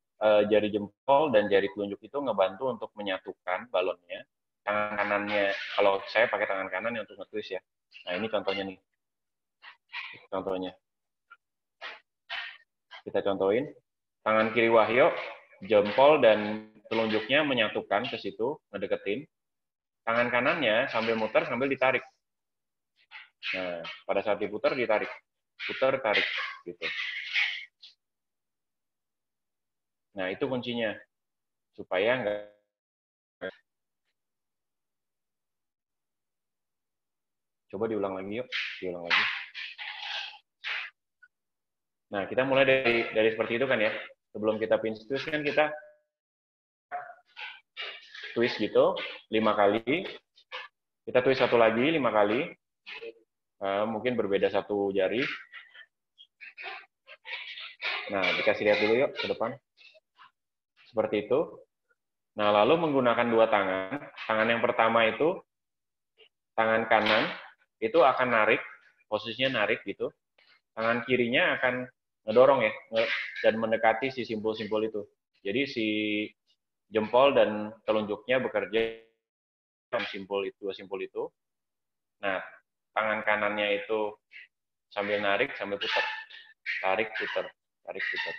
Speaker 2: jari jempol dan jari telunjuk itu ngebantu untuk menyatukan balonnya. Tangan kanannya, kalau saya pakai tangan kanan untuk nge-twist ya. Nah ini contohnya nih. Contohnya. Kita contohin. Tangan kiri Wahyo, jempol dan telunjuknya menyatukan ke situ, ngedeketin. Tangan kanannya sambil muter, sambil ditarik. Nah, pada saat diputar, ditarik. Putar, tarik. Gitu. Nah, itu kuncinya. Supaya nggak... Coba diulang lagi yuk. Diulang lagi. Nah, kita mulai dari seperti itu kan ya. Sebelum kita pinch twist kan kita twist gitu 5 kali. Kita twist satu lagi 5 kali. Mungkin berbeda satu jari. Nah, dikasih lihat dulu yuk ke depan. Seperti itu. Nah, lalu menggunakan 2 tangan. Tangan yang pertama itu, tangan kanan, itu akan narik, posisinya narik gitu. Tangan kirinya akan ngedorong ya, dan mendekati si simpul-simpul itu. Jadi si jempol dan telunjuknya bekerja dalam dua simpul itu. Nah, tangan kanannya itu sambil narik, sambil putar. Tarik, putar. Tarik, putar.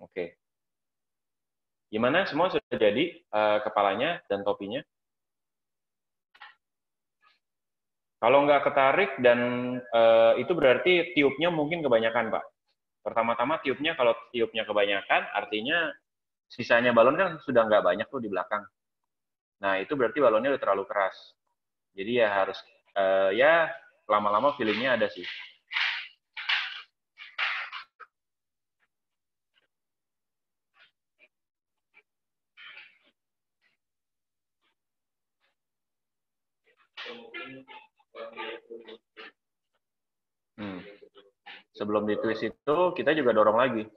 Speaker 2: Oke. Gimana? Semua sudah jadi kepalanya dan topinya? Kalau nggak ketarik dan itu berarti tiupnya mungkin kebanyakan, Pak. Pertama-tama tiupnya, kalau tiupnya kebanyakan, artinya sisanya balon kan sudah nggak banyak tuh di belakang. Nah, itu berarti balonnya udah terlalu keras. Jadi ya harus, ya lama-lama feelingnya ada sih. Sebelum di twist itu, kita juga dorong lagi.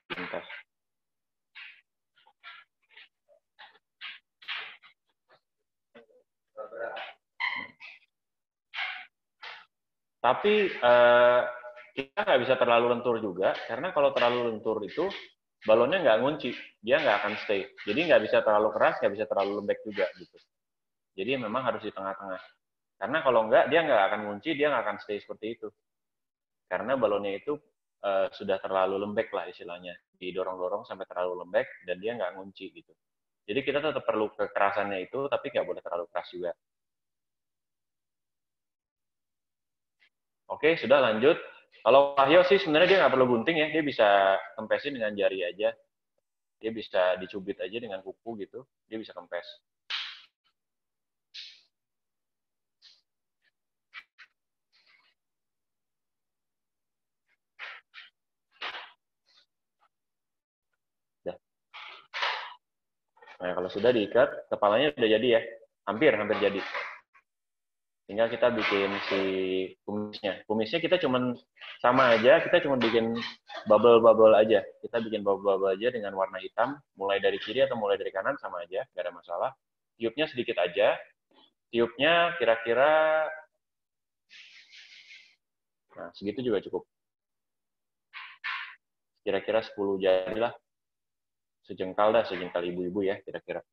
Speaker 2: Bentar. Tapi kita nggak bisa terlalu lentur juga, karena kalau terlalu lentur itu balonnya nggak ngunci, dia nggak akan stay. Jadi nggak bisa terlalu keras, nggak bisa terlalu lembek juga gitu. Jadi memang harus di tengah-tengah. Karena kalau nggak, dia nggak akan ngunci, dia nggak akan stay seperti itu. Karena balonnya itu sudah terlalu lembek lah istilahnya. Didorong-dorong sampai terlalu lembek, dan dia nggak ngunci gitu. Jadi kita tetap perlu kekerasannya itu, tapi nggak boleh terlalu keras juga. Oke, sudah lanjut. Kalau Wahyo sih sebenarnya dia nggak perlu gunting ya, dia bisa kempesin dengan jari aja. Dia bisa dicubit aja dengan kuku gitu, dia bisa kempes. Nah, kalau sudah diikat, kepalanya udah jadi ya. Hampir jadi. Tinggal kita bikin si kumisnya. Kumisnya kita cuman sama aja, kita cuman bikin bubble-bubble aja. Kita bikin bubble-bubble aja dengan warna hitam, mulai dari kiri atau mulai dari kanan sama aja, nggak ada masalah. Tiupnya sedikit aja. Tiupnya kira-kira, nah segitu juga cukup. Kira-kira 10 jari lah. Sejengkal dah, sejengkal ibu-ibu ya, kira-kira.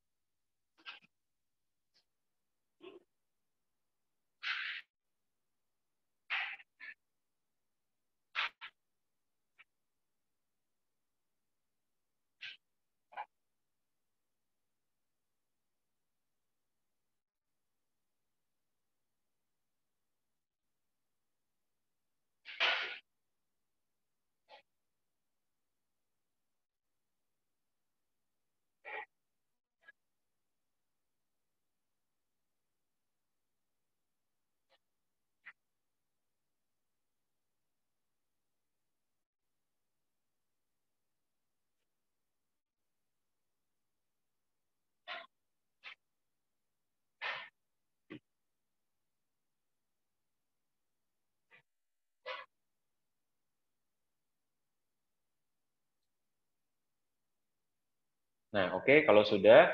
Speaker 2: Nah, oke, kalau sudah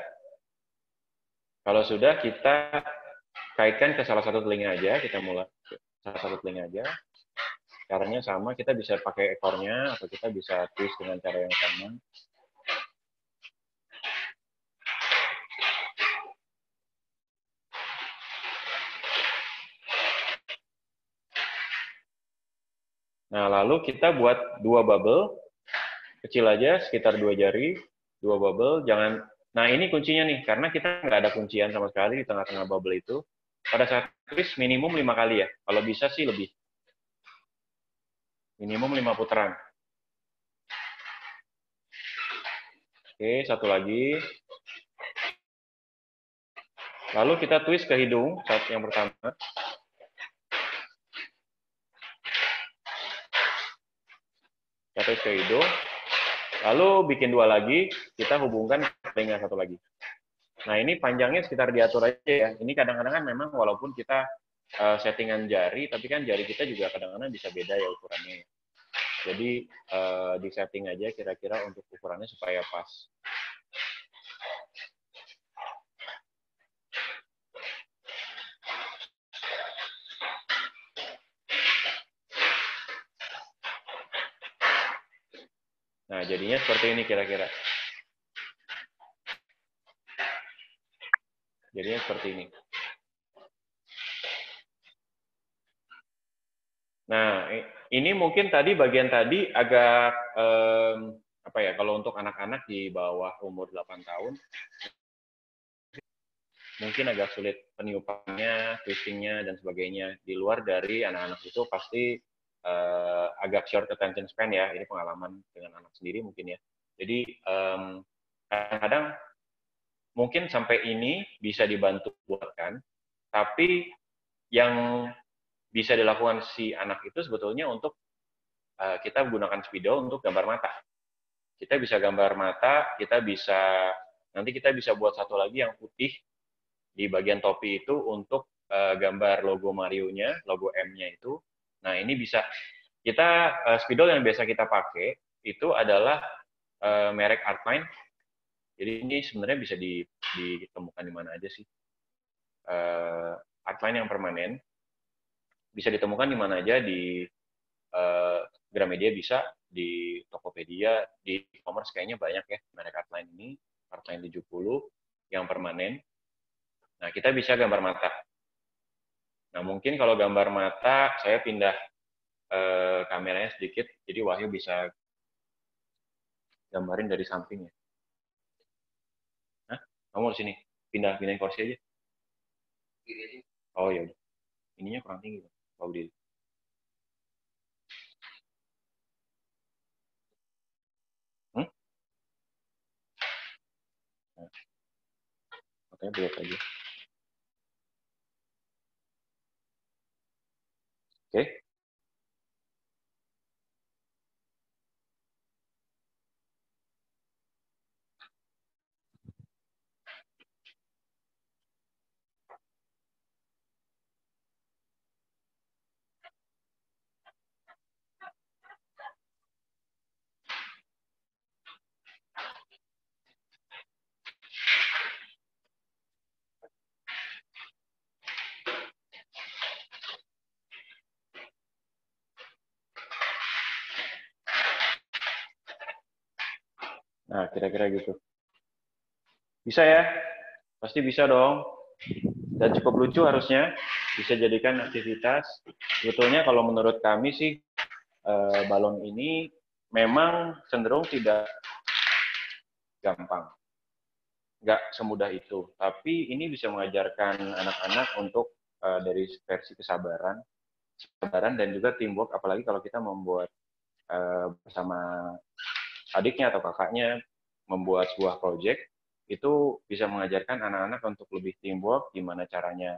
Speaker 2: kita kaitkan ke salah satu telinga aja, kita mulai salah satu telinga aja. Caranya sama, kita bisa pakai ekornya atau kita bisa twist dengan cara yang sama. Nah, lalu kita buat 2 bubble, kecil aja, sekitar 2 jari, 2 bubble, jangan, nah ini kuncinya nih, karena kita nggak ada kuncian sama sekali di tengah-tengah bubble itu, pada saat twist minimum 5 kali ya, kalau bisa sih lebih. Minimum 5 putaran. Oke, satu lagi. Lalu kita twist ke hidung, saat yang pertama. Kita twist ke hidung. Lalu bikin 2 lagi, kita hubungkan ke telinga satu lagi. Nah, ini panjangnya sekitar diatur aja ya. Ini kadang-kadang kan memang walaupun kita settingan jari, tapi kan jari kita juga kadang-kadang bisa beda ya ukurannya. Jadi di setting aja kira-kira untuk ukurannya supaya pas. Nah, jadinya seperti ini kira-kira. Jadinya seperti ini. Nah, ini mungkin tadi bagian tadi agak apa ya, kalau untuk anak-anak di bawah umur 8 tahun mungkin agak sulit peniupannya, twistingnya dan sebagainya. Di luar dari anak-anak itu pasti agak short attention span ya. Ini pengalaman dengan anak sendiri mungkin ya. Jadi kadang-kadang mungkin sampai ini bisa dibantu buatkan, tapi yang bisa dilakukan si anak itu sebetulnya untuk kita gunakan spidol untuk gambar mata. Kita bisa gambar mata, nanti kita bisa buat satu lagi yang putih di bagian topi itu untuk gambar logo Mario-nya, logo M-nya itu. Nah, ini bisa spidol yang biasa kita pakai itu adalah merek Artline. Jadi ini sebenarnya bisa ditemukan di mana aja sih. Artline yang permanen. bisa ditemukan di mana aja, di Gramedia bisa, di Tokopedia, di e-commerce kayaknya banyak ya merek Artline ini, Artline 70 yang permanen. Nah, kita bisa gambar mata. Nah, mungkin kalau gambar mata, saya pindah kameranya sedikit, jadi Wahyu bisa gambarin dari samping ya. Hah? Kamu di sini? Pindahin kursi aja. Oh, ya udah. Ininya kurang tinggi, Pak Udin. Hmm? Nah, makanya belok aja. Oke. Nah, kira-kira gitu. Bisa ya? Pasti bisa dong. Dan cukup lucu harusnya. Bisa jadikan aktivitas. Sebetulnya kalau menurut kami sih, balon ini memang cenderung tidak gampang. Nggak semudah itu. Tapi ini bisa mengajarkan anak-anak untuk dari versi kesabaran dan juga teamwork, apalagi kalau kita membuat bersama adiknya atau kakaknya membuat sebuah project, itu bisa mengajarkan anak-anak untuk lebih teamwork, gimana caranya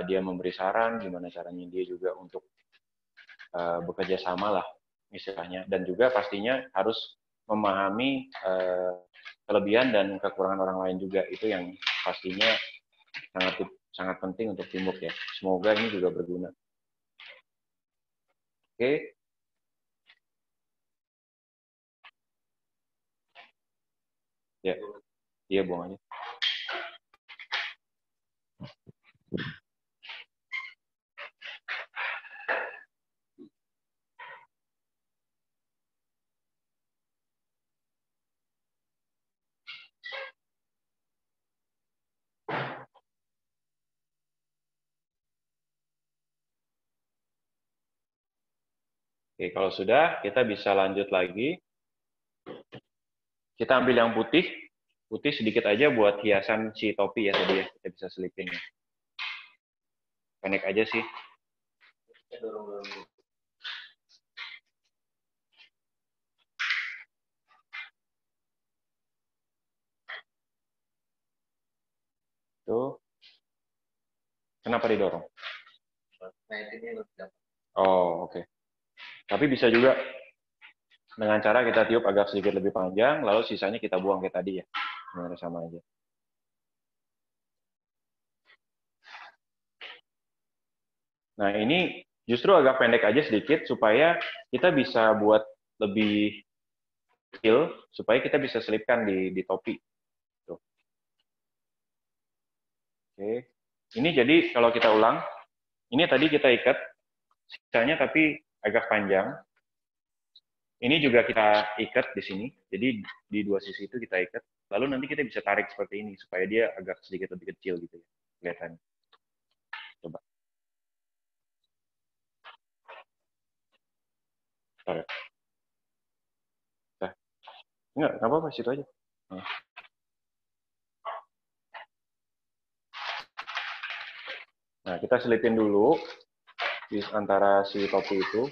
Speaker 2: dia memberi saran, gimana caranya dia juga untuk bekerja sama lah istilahnya, dan juga pastinya harus memahami kelebihan dan kekurangan orang lain juga, itu yang pastinya sangat sangat penting untuk teamwork ya. Semoga ini juga berguna. Oke. Ya, dia buang aja. Oke, kalau sudah, kita bisa lanjut lagi. Kita ambil yang putih, putih sedikit aja buat hiasan si topi ya tadi ya, kita bisa selipin ya. Pendek aja sih. Tuh. Kenapa didorong? Oh, oke. Tapi bisa juga dengan cara kita tiup agak sedikit lebih panjang, lalu sisanya kita buang kayak tadi ya. Sebenarnya sama aja. Nah, ini justru agak pendek aja sedikit supaya kita bisa buat lebih kecil, supaya kita bisa selipkan di topi. Tuh. Oke. Ini jadi kalau kita ulang, ini tadi kita ikat, sisanya tapi agak panjang. Ini juga kita ikat di sini, jadi di dua sisi itu kita ikat. Lalu nanti kita bisa tarik seperti ini, supaya dia agak sedikit lebih kecil gitu ya, kelihatannya. Coba. Tarik. Nah, enggak apa-apa, situ aja. Nah, kita selipin dulu di antara si topi itu.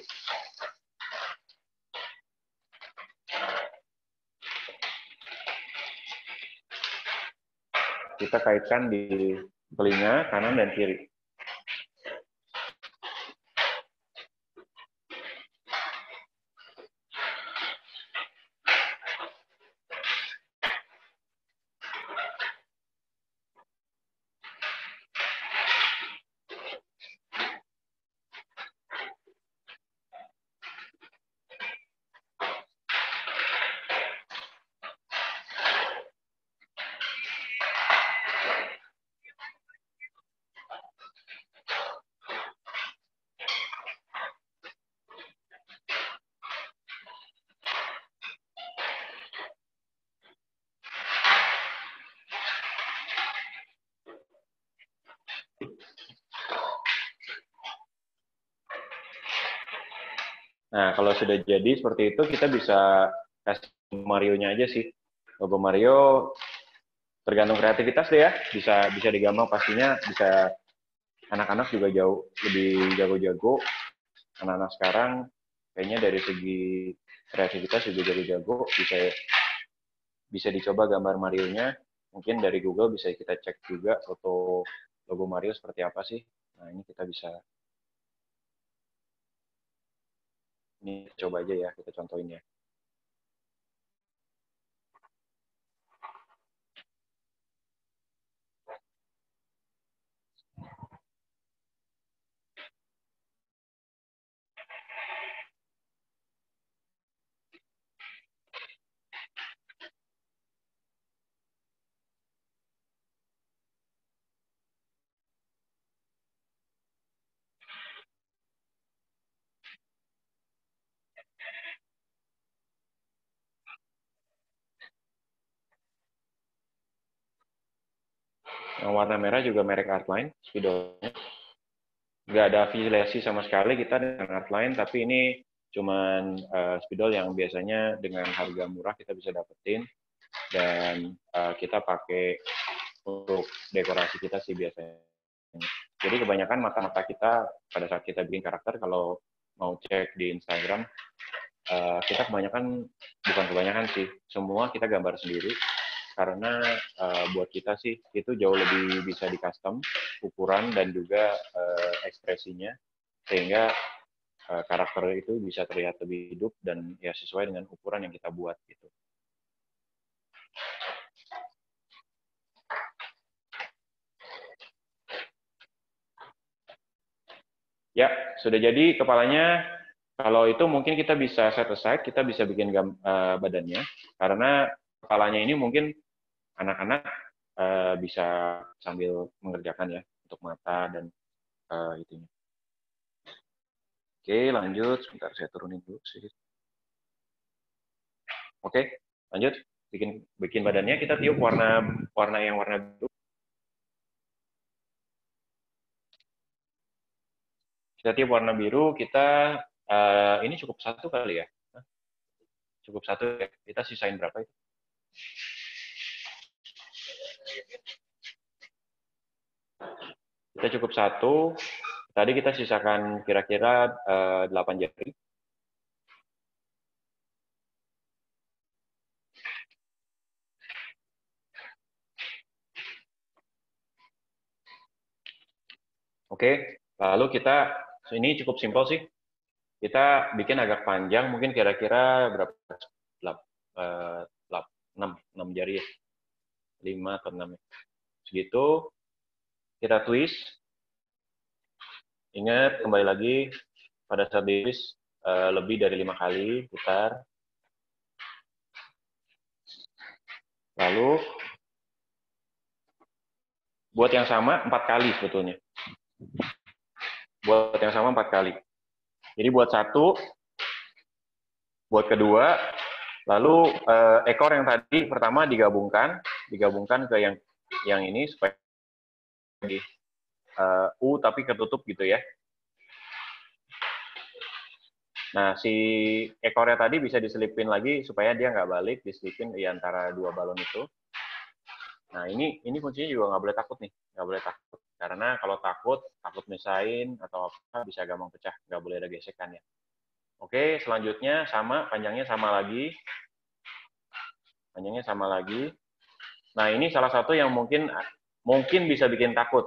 Speaker 2: Kita kaitkan di telinga kanan dan kiri. Nah, kalau sudah jadi seperti itu, kita bisa kasih Mario-nya aja sih. Logo Mario tergantung kreativitas deh ya. Bisa bisa digambar pastinya, bisa anak-anak juga jauh lebih jago-jago. Anak-anak sekarang kayaknya dari segi kreativitas juga jago-jago. Bisa dicoba gambar Mario-nya. Mungkin dari Google bisa kita cek juga foto logo Mario seperti apa sih. Nah, ini kita bisa ini coba aja ya, kita contohin ya. Yang warna merah juga merek Artline, spidolnya. Nggak ada afiliasi sama sekali kita dengan Artline, tapi ini cuman spidol yang biasanya dengan harga murah kita bisa dapetin, dan kita pakai untuk dekorasi kita sih biasanya. Jadi kebanyakan mata-mata kita pada saat kita bikin karakter, kalau mau cek di Instagram, kita bukan kebanyakan sih, semua kita gambar sendiri, karena buat kita sih itu jauh lebih bisa di custom ukuran dan juga ekspresinya, sehingga karakter itu bisa terlihat lebih hidup dan ya sesuai dengan ukuran yang kita buat gitu. Ya, sudah jadi kepalanya. Kalau itu mungkin kita bisa set aside, kita bisa bikin badannya, karena kepalanya ini mungkin anak-anak bisa sambil mengerjakan ya untuk mata dan itunya. Oke, lanjut. Sebentar saya turunin dulu sedikit. Oke, lanjut. Bikin badannya, kita tiup warna yang warna biru. Kita tiup warna biru, kita ini cukup satu kali ya. Cukup satu ya. Kita sisain berapa itu? Kita cukup satu. Tadi kita sisakan kira-kira 8 jari. Oke, lalu ini cukup simpel sih. Kita bikin agak panjang, mungkin kira-kira berapa? 6 jari ya. 5 atau 6 ya. Segitu, kita twist. Ingat, kembali lagi, pada saat twist, lebih dari 5 kali, putar. Lalu, buat yang sama 4 kali sebetulnya. Buat yang sama 4 kali. Jadi buat satu, buat kedua, lalu ekor yang tadi pertama digabungkan ke yang ini supaya U tapi ketutup gitu ya. Nah, si ekornya tadi bisa diselipin lagi supaya dia nggak balik, diselipin di antara dua balon itu. Nah, ini kuncinya juga nggak boleh takut nih, nggak boleh takut. Karena kalau takut misahin atau apa, bisa gampang pecah, nggak boleh ada gesekan ya. Oke, selanjutnya panjangnya sama lagi. Panjangnya sama lagi. Nah, ini salah satu yang mungkin bisa bikin takut.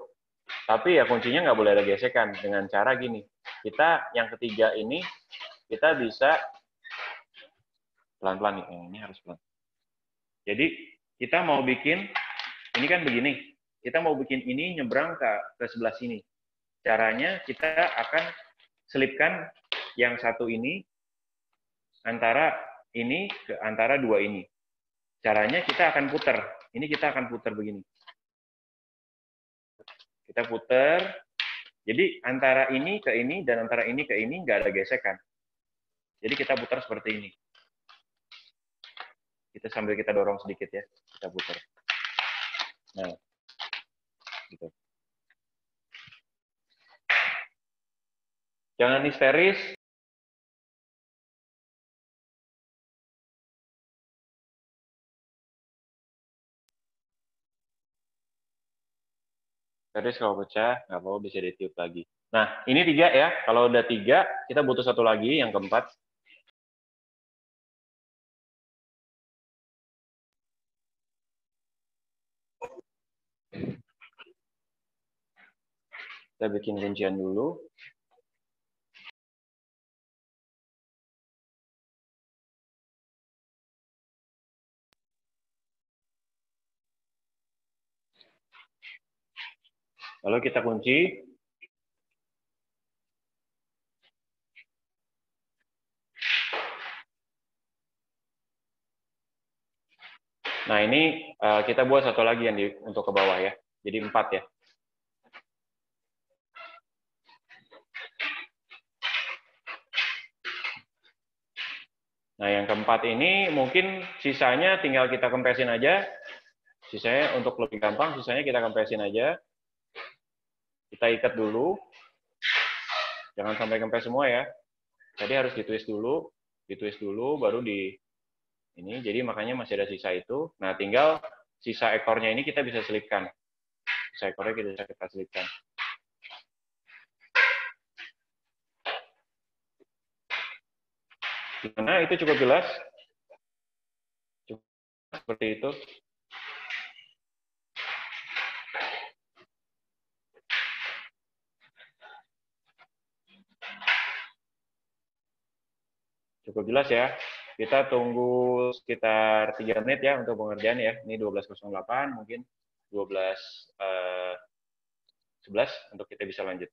Speaker 2: Tapi ya kuncinya nggak boleh ada gesekan. Dengan cara gini, kita yang ketiga ini, kita bisa pelan-pelan nih. Ini harus pelan. Jadi, kita mau bikin, ini kan begini. Kita mau bikin ini nyebrang ke sebelah sini. Caranya kita akan selipkan yang satu ini antara dua ini. Caranya kita akan putar. Ini kita akan putar begini. Kita putar. Jadi antara ini ke ini dan antara ini ke ini nggak ada gesekan. Jadi kita putar seperti ini. Sambil kita dorong sedikit ya. Kita putar. Nah, gitu. Jangan histeris. Terus kalau pecah, nggak apa-apa, bisa ditiup lagi. Nah, ini 3 ya. Kalau udah 3, kita butuh satu lagi, yang keempat. Kita bikin kuncian dulu. Lalu kita kunci. Nah, ini kita buat satu lagi yang untuk ke bawah ya. Jadi 4 ya. Nah, yang keempat ini mungkin sisanya tinggal kita kempesin aja. Sisanya untuk lebih gampang, sisanya kita kempesin aja. Kita ikat dulu. Jangan sampai kempes semua ya. Tadi harus ditwist dulu, baru di ini. Jadi makanya masih ada sisa itu. Nah, tinggal sisa ekornya ini kita bisa selipkan. Sisa ekornya kita selipkan. Gimana? Itu cukup jelas? Cukup seperti itu. Cukup jelas ya. Kita tunggu sekitar 3 menit ya untuk pengerjaan ya. Ini 12.08, mungkin 12.11 untuk kita bisa lanjut.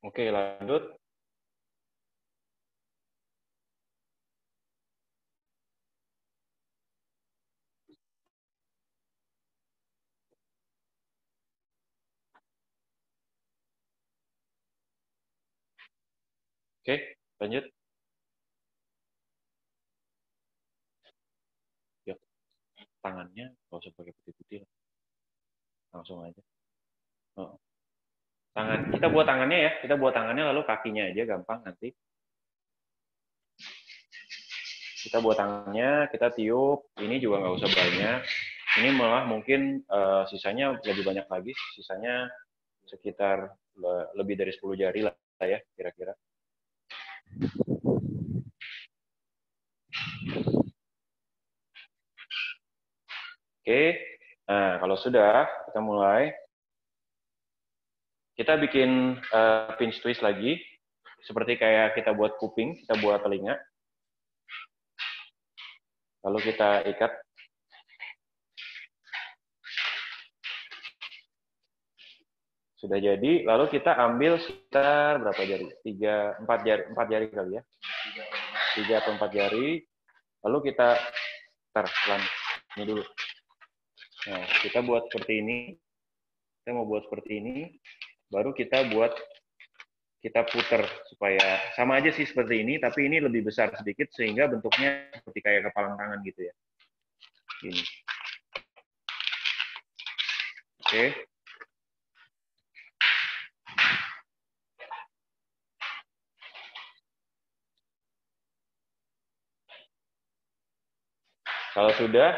Speaker 2: Oke, lanjut. Oke, lanjut. Yuk, tangannya nggak usah pakai putih-putih, langsung aja. Oh. Kita buat tangannya ya, kita buat tangannya lalu kakinya aja gampang nanti. Kita buat tangannya, kita tiup, ini juga nggak usah banyak. Ini malah mungkin sisanya lebih banyak lagi, sisanya sekitar lebih dari 10 jari lah ya, kira-kira. Oke, nah kalau sudah, kita mulai. Kita bikin pinch twist lagi, seperti kayak kita buat kuping, kita buat telinga. Lalu kita ikat. Sudah jadi, lalu kita ambil sekitar berapa jari? 4 jari kali ya. 3 atau 4 jari. Lalu kita pelan ini dulu. Nah, kita buat seperti ini. Kita mau buat seperti ini. Baru kita putar supaya sama aja sih seperti ini, tapi ini lebih besar sedikit sehingga bentuknya seperti kayak kepalang tangan gitu ya. Ini. Oke. Kalau sudah,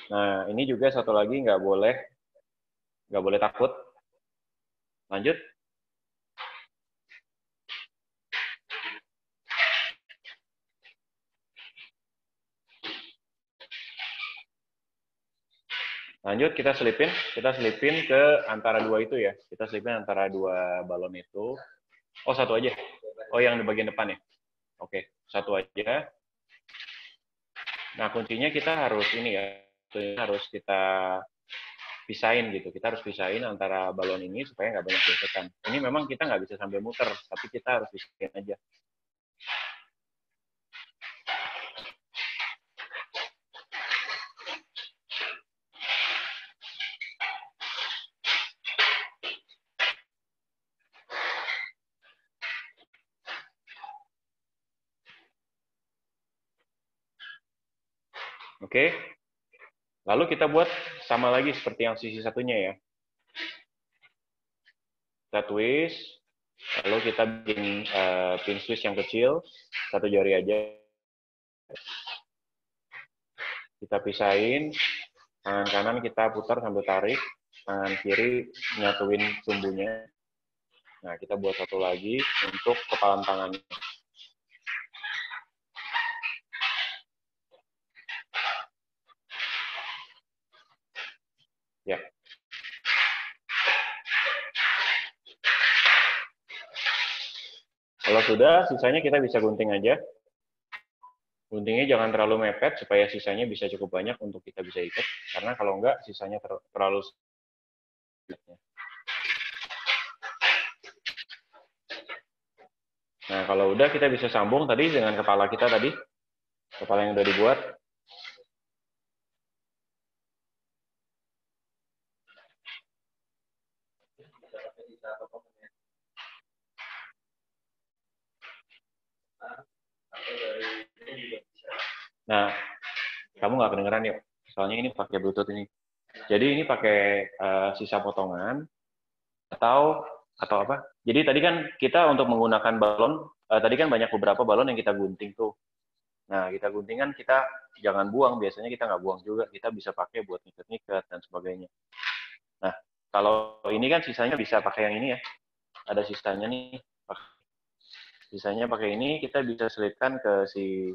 Speaker 2: nah ini juga satu lagi nggak boleh takut. Lanjut. Lanjut, kita selipin ke antara dua itu ya. Kita selipin antara dua balon itu. Oh, satu aja. Oh, yang di bagian depan ya. Oke, satu aja. Nah, kuncinya kita harus ini ya. Harus kita pisahin gitu. Kita harus pisahin antara balon ini supaya nggak banyak gesekan. Ini memang kita nggak bisa sambil muter, tapi kita harus pisahin aja. Oke. Lalu kita buat sama lagi seperti yang sisi satunya ya. Kita twist, lalu kita bikin pinch twist yang kecil, satu jari aja. Kita pisahin, tangan kanan kita putar sambil tarik, tangan kiri nyatuin sumbunya. Nah, kita buat satu lagi untuk kepalan tangannya. Ya. Kalau sudah, sisanya kita bisa gunting aja. Guntingnya jangan terlalu mepet supaya sisanya bisa cukup banyak untuk kita bisa ikat. Karena kalau enggak, sisanya terlalu Nah, kalau udah kita bisa sambung tadi dengan kepala kita tadi. Kepala yang udah dibuat. Nah, kamu nggak kedengeran ya? Soalnya ini pakai Bluetooth ini. Jadi ini pakai sisa potongan atau apa? Jadi tadi kan kita untuk menggunakan balon, tadi kan banyak beberapa balon yang kita gunting tuh. Nah, kita gunting kan kita jangan buang, biasanya kita nggak buang juga, kita bisa pakai buat ngikat-ngikat dan sebagainya. Nah, kalau ini kan sisanya bisa pakai yang ini ya, ada sisanya nih, sisanya pakai ini, kita bisa selipkan ke si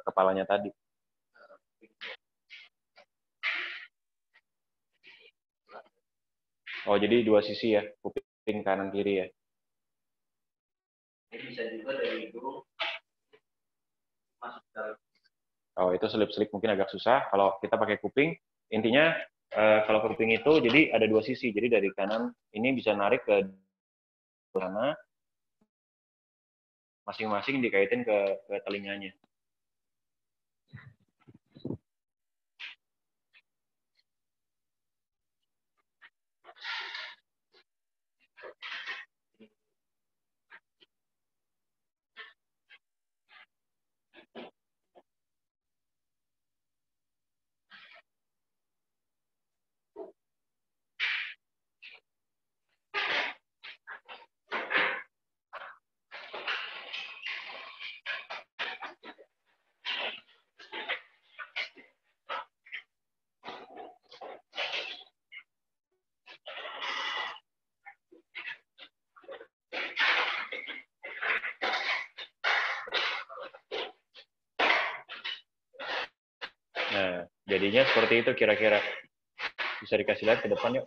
Speaker 2: kepalanya tadi. Oh, jadi dua sisi ya, kuping kanan kiri ya. Ini bisa juga dari hidung masuk dalam. Oh, itu selip-selip mungkin agak susah. Kalau kita pakai kuping, intinya kalau kuping itu jadi ada dua sisi. Jadi dari kanan ini bisa narik ke sana, masing-masing dikaitin ke telinganya. Nah, jadinya seperti itu kira-kira. Bisa dikasih lihat ke depan yuk.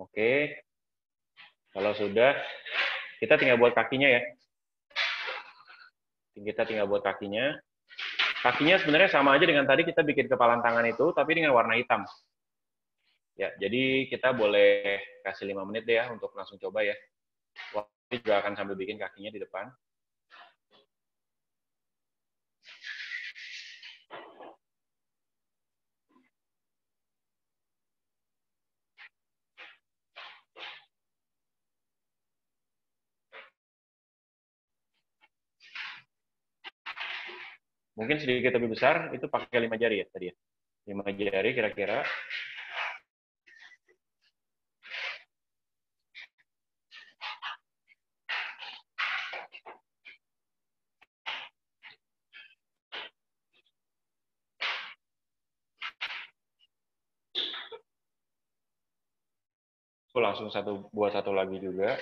Speaker 2: Oke. Kalau sudah, kita tinggal buat kakinya ya. Kita tinggal buat kakinya. Kakinya sebenarnya sama aja dengan tadi kita bikin kepalan tangan itu, tapi dengan warna hitam. Ya, jadi kita boleh kasih 5 menit deh ya untuk langsung coba ya. Waktu juga akan sambil bikin kakinya di depan. Mungkin sedikit lebih besar, itu pakai 5 jari ya tadi ya. 5 jari kira-kira. Aku langsung buat satu lagi juga.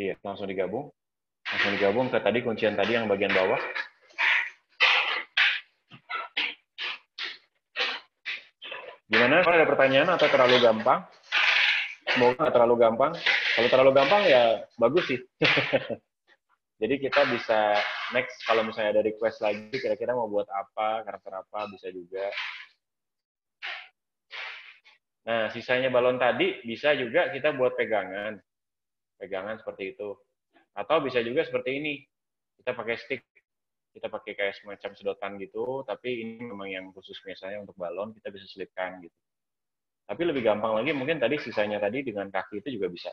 Speaker 2: Iya, langsung digabung. Langsung digabung ke tadi kuncian tadi yang bagian bawah. Gimana? Kalau ada pertanyaan atau terlalu gampang? Semoga nggak terlalu gampang. Kalau terlalu gampang ya bagus sih. Jadi kita bisa next kalau misalnya ada request lagi, kira-kira mau buat apa, karakter apa, bisa juga. Nah, sisanya balon tadi bisa juga kita buat pegangan. Pegangan seperti itu. Atau bisa juga seperti ini. Kita pakai stick. Kita pakai kayak semacam sedotan gitu, tapi ini memang yang khusus biasanya untuk balon, kita bisa selipkan gitu. Tapi lebih gampang lagi mungkin tadi sisanya tadi dengan kaki itu juga bisa.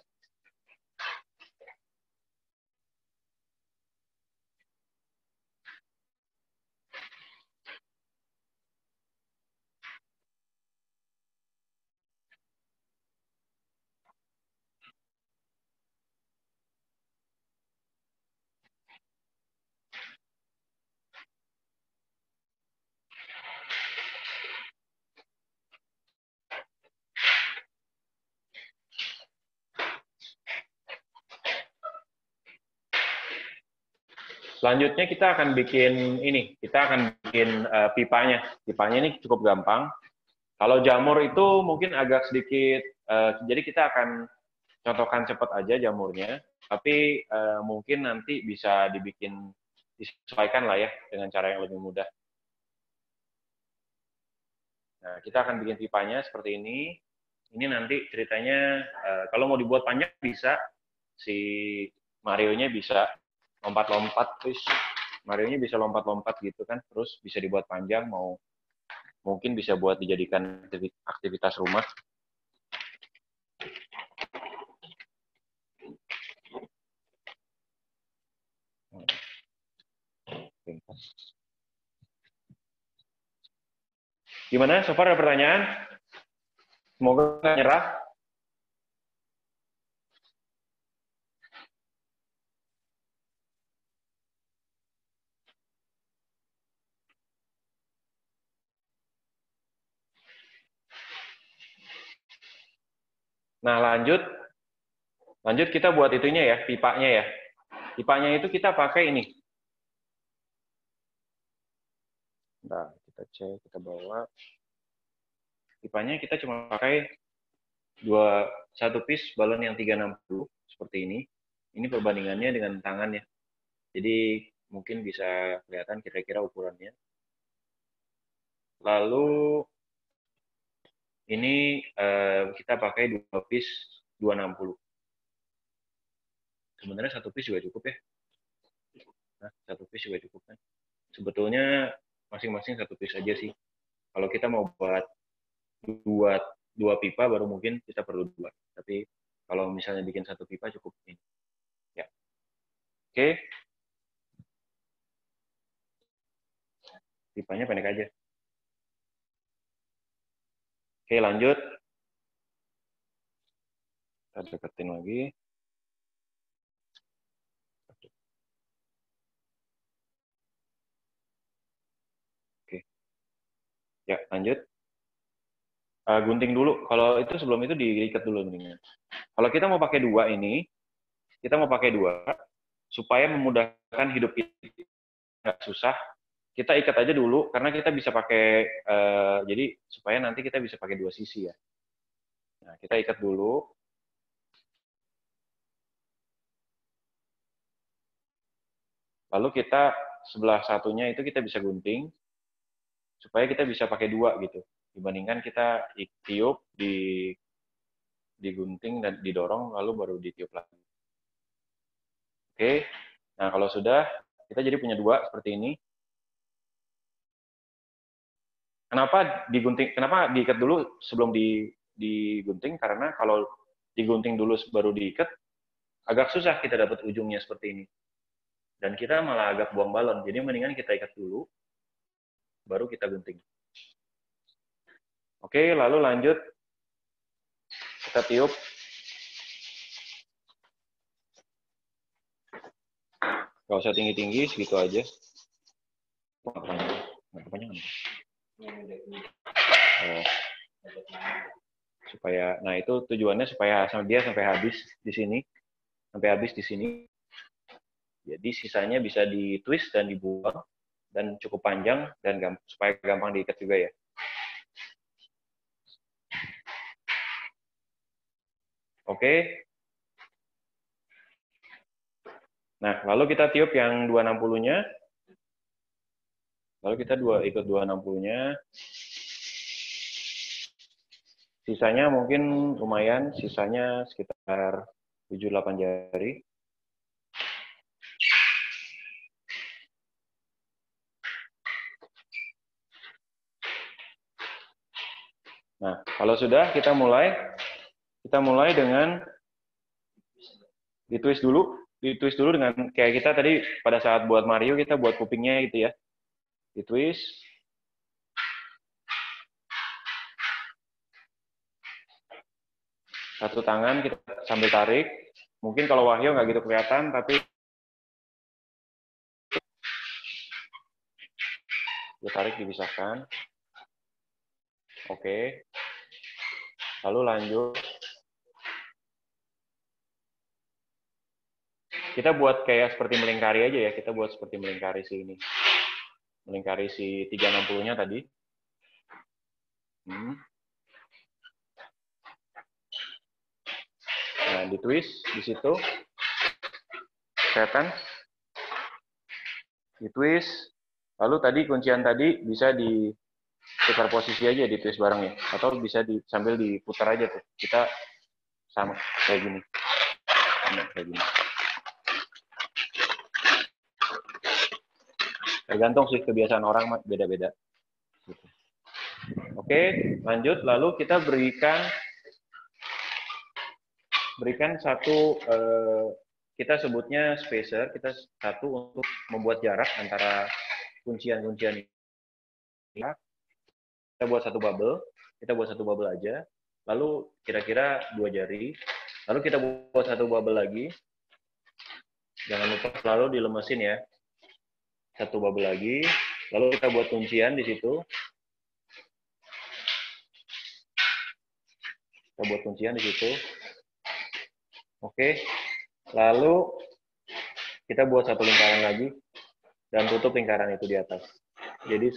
Speaker 2: Selanjutnya kita akan bikin ini, kita akan bikin pipanya. Pipanya ini cukup gampang. Kalau jamur itu mungkin agak sedikit, jadi kita akan contohkan cepat aja jamurnya, tapi mungkin nanti bisa disesuaikan lah ya dengan cara yang lebih mudah. Nah, kita akan bikin pipanya seperti ini. Ini nanti ceritanya, kalau mau dibuat panjang bisa, si Mario-nya bisa lompat-lompat, terus Mario-nya bisa lompat-lompat gitu kan, terus bisa dibuat panjang, mungkin bisa buat dijadikan aktivitas rumah. Gimana? So far ada pertanyaan? Semoga nggak nyerah. Nah, lanjut kita buat itunya ya, pipanya ya. Pipanya itu kita pakai ini. Nah, kita cek, kita bawa. Pipanya kita cuma pakai satu piece balon yang 360 seperti ini. Ini perbandingannya dengan tangan ya. Jadi mungkin bisa kelihatan kira-kira ukurannya. Lalu ini kita pakai 2 piece 260. Sebenarnya 1 piece juga cukup ya. Nah, 1 piece juga cukup kan. Sebetulnya masing-masing 1 piece aja sih. Kalau kita mau buat dua pipa baru mungkin kita perlu 2. Tapi kalau misalnya bikin 1 pipa cukup ini. Ya. Oke. Pipanya pendek aja. Oke, lanjut. Kita deketin lagi. Oke. Ya, lanjut. Gunting dulu. Kalau itu sebelum itu diikat dulu mendingan. Kalau kita mau pakai 2 ini, kita mau pakai 2 supaya memudahkan hidup kita nggak susah. Kita ikat aja dulu karena kita bisa pakai jadi supaya nanti kita bisa pakai 2 sisi ya. Nah, kita ikat dulu. Lalu kita sebelah satunya itu kita bisa gunting supaya kita bisa pakai 2 gitu. Dibandingkan kita tiup, digunting dan didorong lalu baru ditiup lagi. Oke. Nah, kalau sudah kita jadi punya 2 seperti ini. Kenapa digunting? Kenapa diikat dulu sebelum digunting? Karena kalau digunting dulu baru diikat, agak susah kita dapat ujungnya seperti ini. Dan kita malah agak buang balon. Jadi mendingan kita ikat dulu, baru kita gunting. Oke, lalu lanjut. Kita tiup. Gak usah tinggi-tinggi, segitu aja. Kepanjangan. Supaya, nah itu tujuannya supaya dia sampai habis di sini, Jadi sisanya bisa ditwist dan dibuang dan cukup panjang dan supaya gampang diikat juga ya. Oke. Nah, lalu kita tiup yang 260-nya. Lalu kita ikut 260-nya. Sisanya mungkin lumayan, sisanya sekitar 7-8 jari. Nah, kalau sudah kita mulai dengan ditwist dulu dengan kayak kita tadi pada saat buat Mario kita buat kupingnya gitu ya. Ditwist. Satu tangan kita sambil tarik. Mungkin kalau Wahyu nggak gitu kelihatan, tapi ditarik dipisahkan. Oke. Lalu lanjut. Kita buat kayak seperti melingkari aja ya. Kita buat seperti melingkari si ini. Melingkari si 360-nya tadi. Nah, ditwist di situ. Kelihatan? Ditwist. Lalu tadi kuncian tadi bisa ditukar posisi aja, ditwist bareng ya. Atau bisa sambil diputar aja tuh. Kita sama kayak gini. Kayak gini. Tergantung sih kebiasaan orang beda-beda. Oke, lanjut. Lalu kita berikan satu, kita sebutnya spacer, kita satu untuk membuat jarak antara kuncian-kuncian ini. Kita buat satu bubble aja. Lalu kira-kira 2 jari. Lalu kita buat satu bubble lagi. Jangan lupa selalu dilemesin ya. Satu bubble lagi, lalu kita buat kuncian di situ. Kita buat kuncian di situ. Oke. Lalu kita buat satu lingkaran lagi dan tutup lingkaran itu di atas. Jadi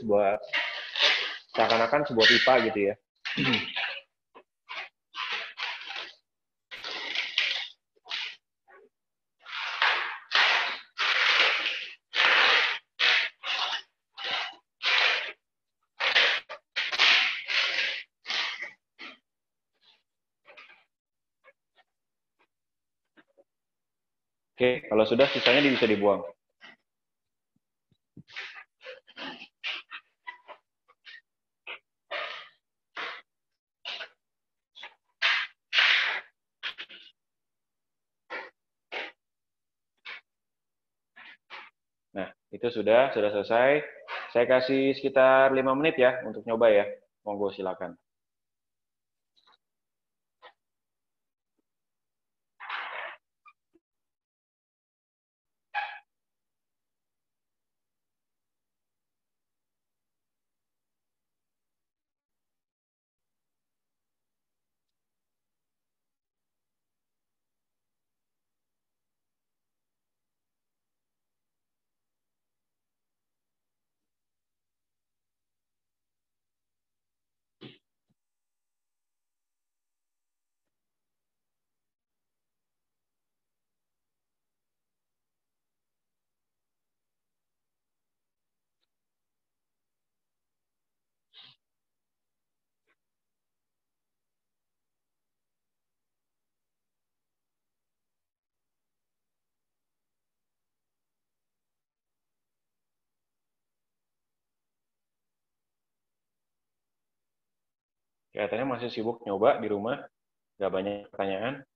Speaker 2: seakan-akan sebuah pipa gitu ya. Oke, kalau sudah sisanya bisa dibuang. Nah, itu sudah selesai. Saya kasih sekitar 5 menit ya untuk nyoba ya. Monggo silakan. Kelihatannya masih sibuk nyoba di rumah, nggak banyak pertanyaan.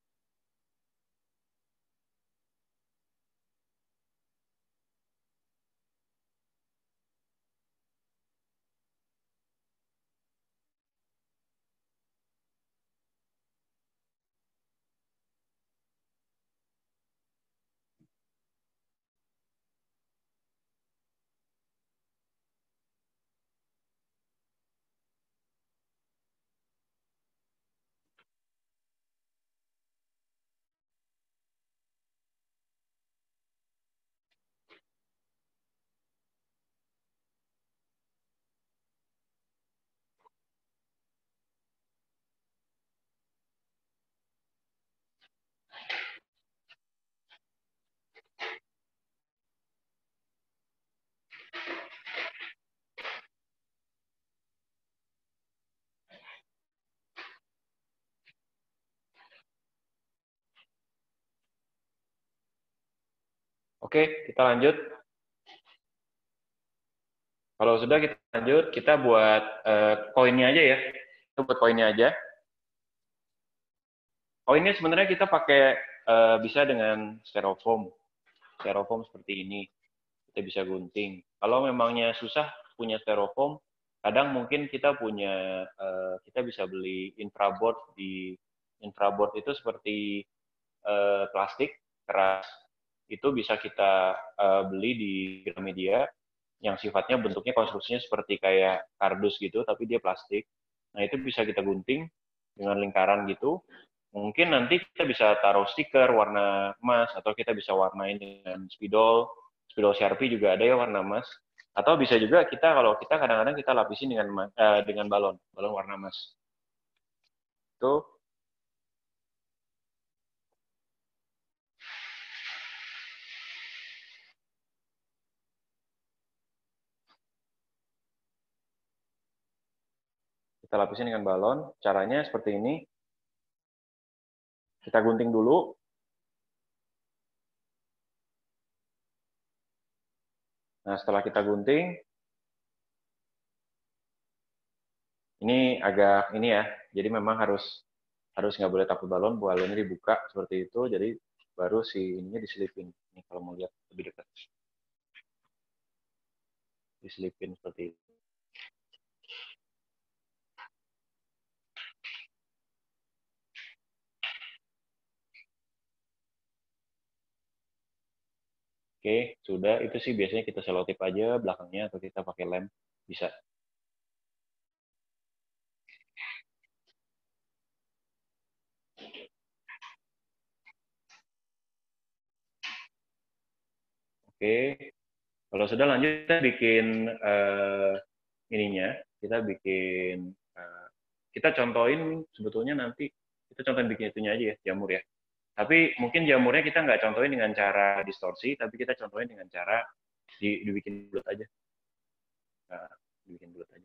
Speaker 2: Oke, kita lanjut. Kalau sudah kita lanjut, kita buat koinnya aja ya. Kita buat koinnya aja. Koinnya sebenarnya kita pakai bisa dengan styrofoam. Styrofoam seperti ini. Kita bisa gunting. Kalau memangnya susah punya styrofoam, kadang mungkin kita punya kita bisa beli infraboard. Di infraboard itu seperti plastik keras, itu bisa kita beli di Gramedia yang sifatnya bentuknya konstruksinya seperti kayak kardus gitu tapi dia plastik. Nah, itu bisa kita gunting dengan lingkaran gitu. Mungkin nanti kita bisa taruh stiker warna emas, atau kita bisa warnain dengan spidol. Spidol Sharpie juga ada ya warna emas. Atau bisa juga kita, kalau kita kadang-kadang kita lapisin dengan balon warna emas. Itu kita lapisin dengan balon. Caranya seperti ini. Kita gunting dulu. Nah, setelah kita gunting, ini agak ini ya. Jadi memang harus nggak boleh takut balonnya dibuka seperti itu. Jadi baru si ininya diselipin. Ini kalau mau lihat lebih dekat, diselipin seperti itu. Oke, sudah. Itu sih biasanya kita selotip aja belakangnya atau kita pakai lem, bisa. Oke, Kalau sudah lanjut, kita bikin ininya, kita contohin sebetulnya nanti, kita contohin bikin itunya aja ya, jamur ya. Tapi mungkin jamurnya kita nggak contohin dengan cara distorsi, tapi kita contohin dengan cara dibikin bulat aja. Nah, dibikin bulat aja.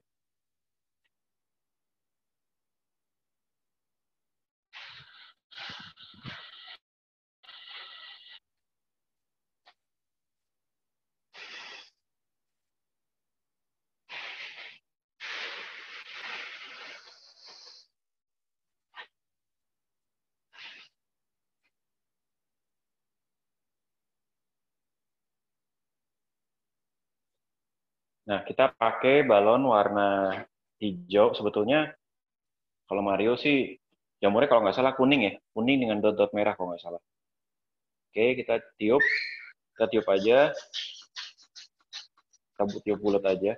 Speaker 2: Nah, kita pakai balon warna hijau. Sebetulnya kalau Mario sih jamurnya kalau nggak salah kuning ya, kuning dengan dot-dot merah kalau nggak salah. Oke, kita tiup aja, kita tiup bulat aja.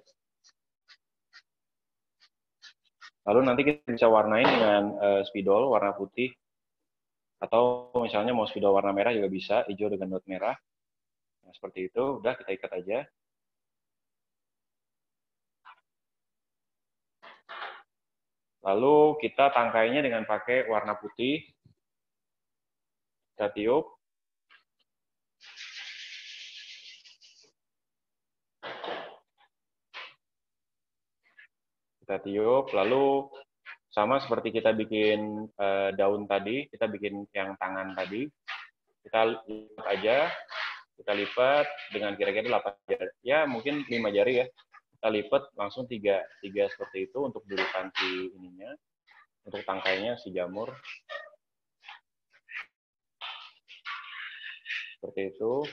Speaker 2: Lalu nanti kita bisa warnain dengan spidol warna putih, atau misalnya mau spidol warna merah juga bisa, hijau dengan dot merah. Nah, seperti itu, udah kita ikat aja. Lalu kita tangkainya dengan pakai warna putih. Kita tiup. Kita tiup, lalu sama seperti kita bikin daun tadi, kita bikin yang tangan tadi. Kita lipat aja, kita lipat dengan kira-kira 8 jari. Ya, mungkin 5 jari ya. Kita lipat langsung 3 seperti itu untuk dudukan si ininya, untuk tangkainya si jamur. Seperti itu.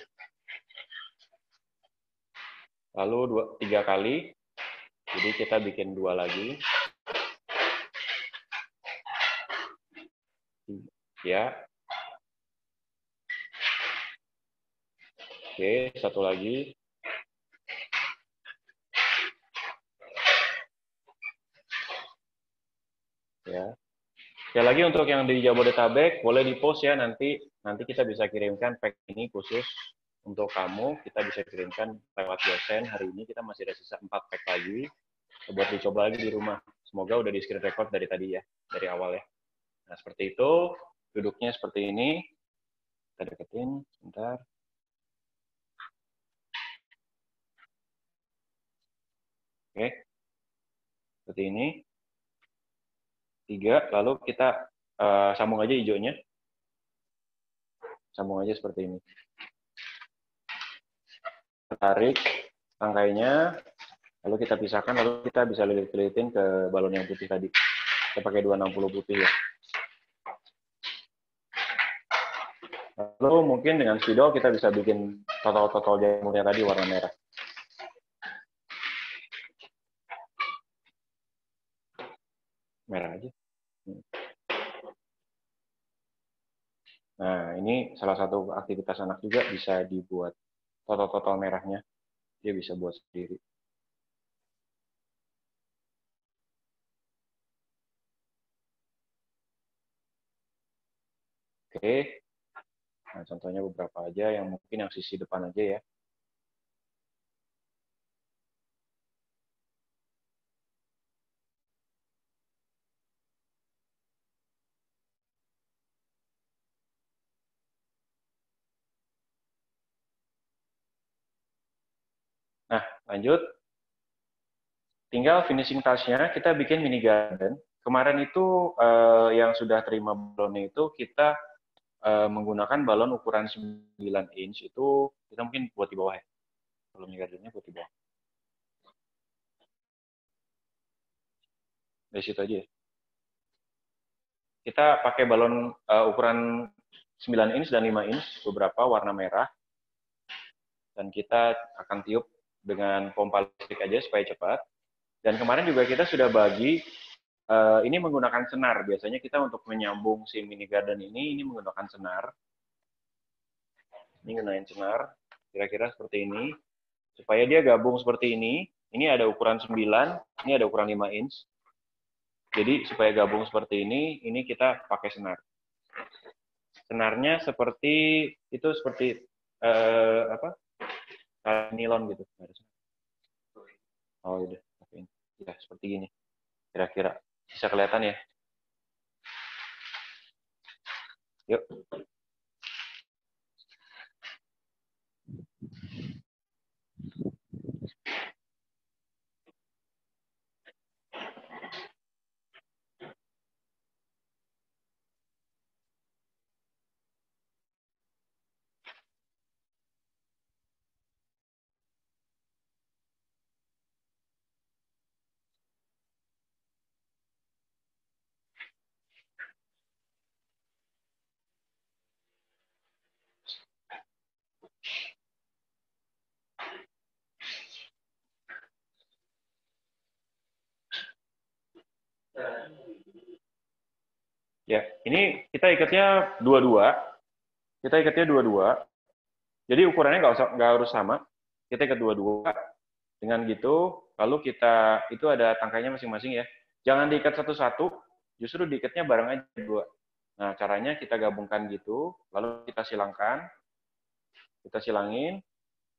Speaker 2: Lalu 3 kali. Jadi kita bikin 2 lagi. Ya. Oke, satu lagi. Ya. Sekali lagi untuk yang di Jabodetabek boleh di-post ya, nanti kita bisa kirimkan pack ini khusus untuk kamu. Kita bisa kirimkan lewat dosen. Hari ini kita masih ada sisa 4 pack lagi buat dicoba lagi di rumah. Semoga udah di screen record dari tadi ya, dari awal ya. Nah, seperti itu. Duduknya seperti ini. Kita deketin sebentar. Oke. Seperti ini. 3, lalu kita sambung aja hijaunya. Sambung aja seperti ini. Tarik tangkainya, lalu kita pisahkan, lalu kita bisa lilit-lilitin ke balon yang putih tadi. Kita pakai 260 putih ya. Lalu mungkin dengan spidol kita bisa bikin total jamurnya tadi warna merah. Merah aja. Nah, ini salah satu aktivitas anak juga, bisa dibuat total merahnya. Dia bisa buat sendiri. Oke. Nah, contohnya beberapa aja, yang mungkin yang sisi depan aja ya. Nah, lanjut. Tinggal finishing touch-nya, kita bikin mini garden. Kemarin itu yang sudah terima balonnya itu kita menggunakan balon ukuran 9 inch, itu kita mungkin buat di bawah ya. Kalau mini gardennya buat di bawah. Dari situ aja ya. Kita pakai balon ukuran 9 inch dan 5 inch, beberapa warna merah. Dan kita akan tiup dengan pompa listrik aja supaya cepat. Dan kemarin juga kita sudah bagi, ini menggunakan senar. Biasanya kita untuk menyambung si mini garden ini menggunakan senar. Ini gunain senar, kira-kira seperti ini. Supaya dia gabung seperti ini ada ukuran 9, ini ada ukuran 5 inch. Jadi supaya gabung seperti ini kita pakai senar. Senarnya seperti itu, seperti nilon gitu. Oh udah, ya seperti gini. Kira-kira bisa kelihatan ya? Yuk. Ya, ini kita ikatnya dua-dua. Kita ikatnya dua-dua. Jadi ukurannya nggak harus sama. Kita ikat dua-dua. Dengan gitu, lalu kita itu ada tangkainya masing-masing ya. Jangan diikat satu-satu, justru diikatnya bareng aja dua. Nah, caranya kita gabungkan gitu, lalu kita silangkan, kita silangin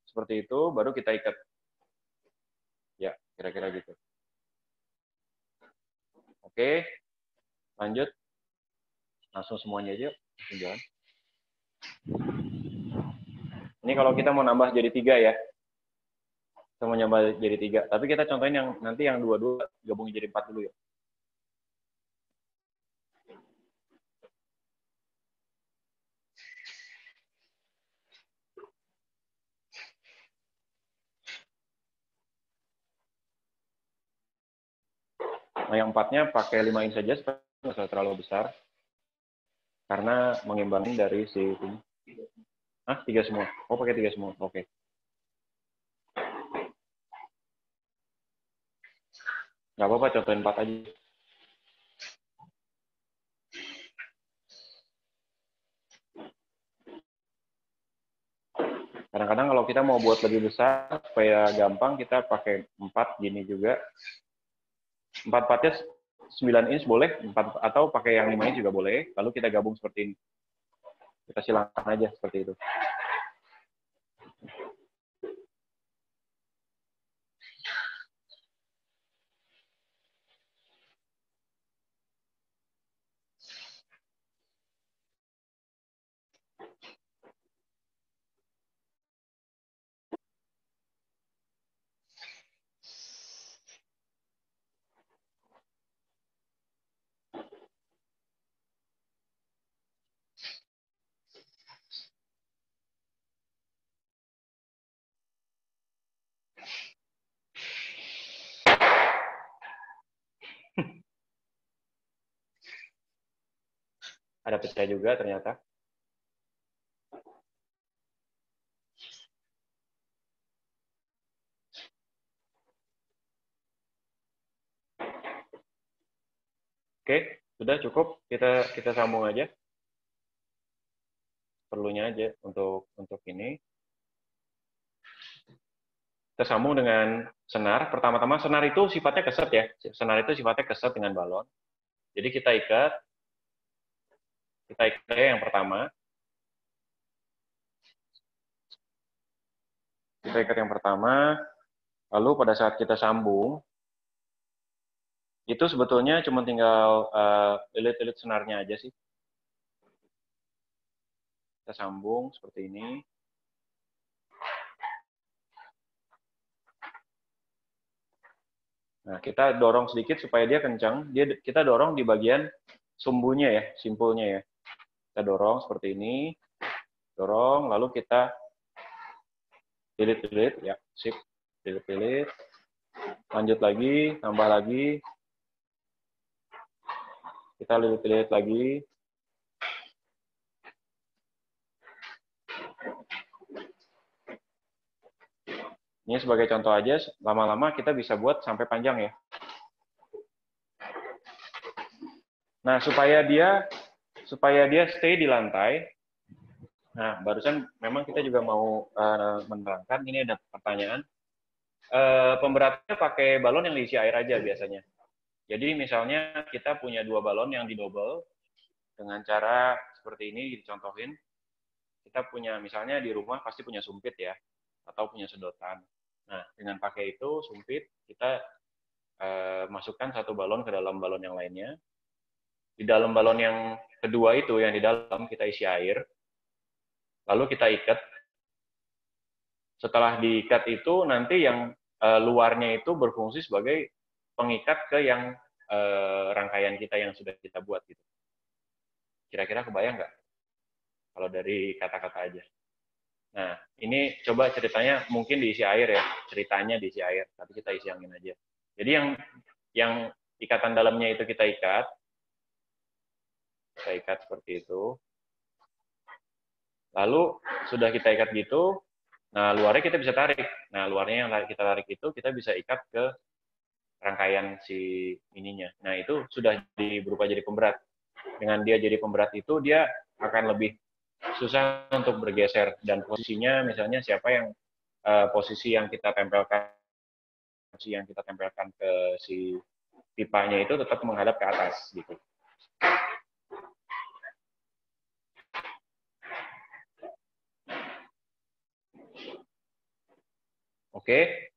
Speaker 2: seperti itu, baru kita ikat. Ya, kira-kira gitu. Oke, lanjut. Langsung semuanya aja, langsung jalan. Ini kalau kita mau nambah jadi 3 ya. Kita mau nambah jadi 3. Tapi kita contohin yang nanti yang dua-dua gabungin jadi 4 dulu ya. Nah, yang 4-nya pakai 5 in saja, supaya nggak usah terlalu besar. Karena mengimbangi dari si ini. Ah, 3 semua. Oh, pakai 3 semua. Oke. Nggak apa-apa, contohin 4 aja. Kadang-kadang kalau kita mau buat lebih besar, supaya gampang, kita pakai 4 gini juga. 4-4-nya 9 inch boleh, 4, atau pakai yang 5 inch juga boleh. Lalu kita gabung seperti ini. Kita silangkan aja seperti itu. Ada pecah juga ternyata. Oke, sudah cukup. Kita sambung aja. Perlunya aja untuk ini. Kita sambung dengan senar. Pertama-tama senar itu sifatnya keset ya. Senar itu sifatnya keset dengan balon. Jadi kita ikat yang pertama. Kita ikat yang pertama. Lalu pada saat kita sambung, itu sebetulnya cuma tinggal lilit-lilit senarnya aja sih. Kita sambung seperti ini. Nah, kita dorong sedikit supaya dia kencang. Kita dorong di bagian sumbunya ya, simpulnya ya. Kita dorong seperti ini. Dorong, lalu kita lilit-lilit, ya, sip. Lilit-lilit. Lanjut lagi, tambah lagi. Kita lilit-lilit lagi. Ini sebagai contoh aja, lama-lama kita bisa buat sampai panjang ya. Nah, supaya dia stay di lantai. Nah, barusan memang kita juga mau menerangkan, ini ada pertanyaan. Pemberatnya pakai balon yang diisi air aja biasanya. Jadi misalnya kita punya 2 balon yang didouble dengan cara seperti ini dicontohin. Kita punya misalnya di rumah pasti punya sumpit ya. atau punya sedotan. Nah, dengan pakai itu sumpit, kita masukkan satu balon ke dalam balon yang lainnya. Di dalam balon yang kedua itu, yang di dalam kita isi air, lalu kita ikat. Setelah diikat itu, nanti yang luarnya itu berfungsi sebagai pengikat ke yang rangkaian kita yang sudah kita buat gitu. Kira-kira kebayang nggak? Kalau dari kata-kata aja. Nah, ini coba ceritanya mungkin diisi air ya, ceritanya diisi air, tapi kita isi angin aja. Jadi yang ikatan dalamnya itu kita ikat seperti itu. Lalu sudah kita ikat gitu, nah luarnya kita bisa tarik. Nah luarnya yang kita tarik itu kita bisa ikat ke rangkaian si ininya. Nah itu sudah berubah jadi pemberat. Dengan dia jadi pemberat itu dia akan lebih susah untuk bergeser, dan posisinya misalnya siapa yang posisi yang kita tempelkan ke si pipanya itu tetap menghadap ke atas gitu. Oke.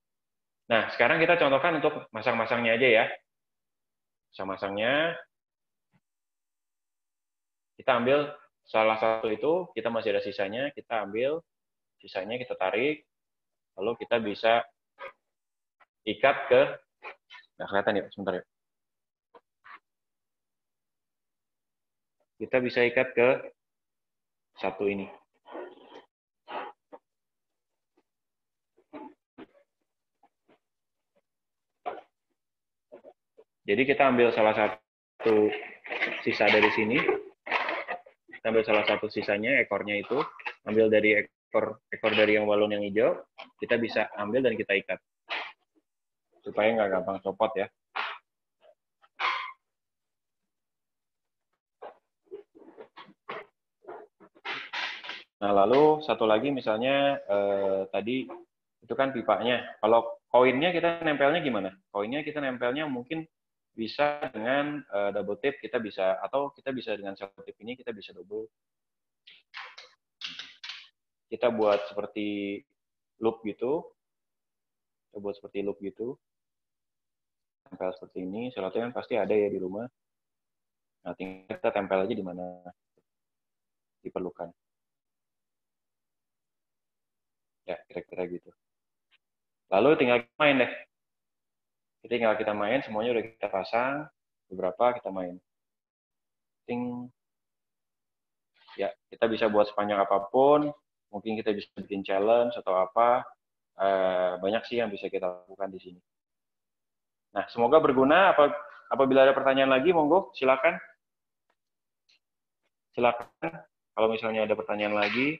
Speaker 2: Nah, sekarang kita contohkan untuk masang-masangnya aja ya. Masang-masangnya kita ambil salah satu itu, kita masih ada sisanya, kita ambil sisanya, kita tarik, lalu kita bisa ikat ke, nggak kelihatan ya, sebentar ya. Kita bisa ikat ke satu ini. Jadi kita ambil salah satu sisa dari sini, kita ambil salah satu sisanya, ekornya itu, ambil dari ekor dari yang balon yang hijau, kita bisa ambil dan kita ikat. Supaya nggak gampang copot ya. Nah, lalu satu lagi misalnya tadi itu kan pipanya. Kalau koinnya kita nempelnya gimana? Koinnya kita nempelnya mungkin bisa dengan double tape, kita bisa, atau kita bisa dengan selotip tape ini kita bisa double. Kita buat seperti loop gitu. Kita buat seperti loop gitu. Tempel seperti ini, selotip kan pasti ada ya di rumah. Nah, tinggal kita tempel aja di mana diperlukan. Ya, kira-kira gitu. Lalu tinggal main deh. Tinggal kita main, semuanya udah kita pasang, beberapa kita main. Ya, kita bisa buat sepanjang apapun, mungkin kita bisa bikin challenge atau apa, banyak sih yang bisa kita lakukan di sini. Nah, semoga berguna. Apabila ada pertanyaan lagi, monggo silakan. Silakan. Kalau misalnya ada pertanyaan lagi,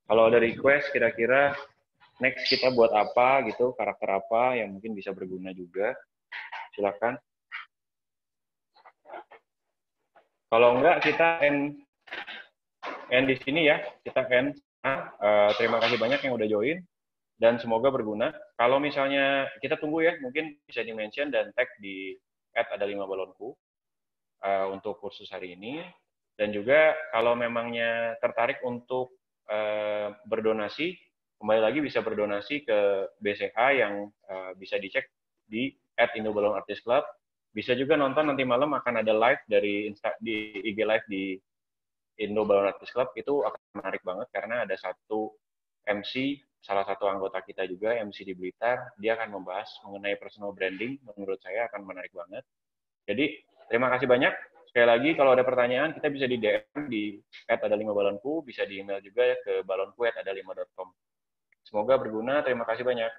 Speaker 2: kalau ada request kira-kira next kita buat apa gitu, karakter apa yang mungkin bisa berguna juga, silakan. Kalau enggak, kita end di sini ya, kita end. Terima kasih banyak yang udah join dan semoga berguna. Kalau misalnya kita tunggu ya, mungkin bisa di-mention dan tag di @ada5balonku untuk kursus hari ini. Dan juga kalau memangnya tertarik untuk berdonasi, kembali lagi bisa berdonasi ke BCH yang bisa dicek di @IndoBalonArtistClub. Bisa juga nonton nanti malam, akan ada live di IG Live di Indo Balon Artist Club. Itu akan menarik banget karena ada satu MC, salah satu anggota kita juga, MC di Blitar, dia akan membahas mengenai personal branding. Menurut saya akan menarik banget. Jadi terima kasih banyak. Sekali lagi kalau ada pertanyaan kita bisa di DM di @ada5balonku, bisa di email juga ke balonku@ada5.com. Semoga berguna. Terima kasih banyak.